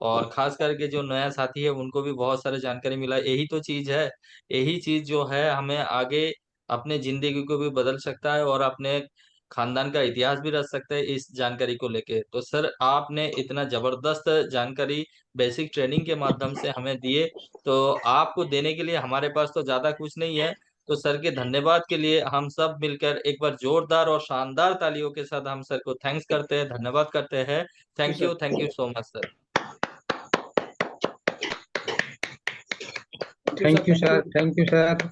और खास करके जो नया साथी है उनको भी बहुत सारे जानकारी मिला। यही तो चीज है, यही चीज जो है हमें आगे अपने जिंदगी को भी बदल सकता है और अपने खानदान का इतिहास भी रच सकता है इस जानकारी को लेके। तो सर आपने इतना जबरदस्त जानकारी बेसिक ट्रेनिंग के माध्यम से हमें दिए, तो आपको देने के लिए हमारे पास तो ज्यादा कुछ नहीं है। तो सर के धन्यवाद के लिए हम सब मिलकर एक बार जोरदार और शानदार तालियों के साथ हम सर को थैंक्स करते हैं, धन्यवाद करते हैं। Sir thank you so much sir. Thank you sir, thank you thank sir, you. Thank you sir.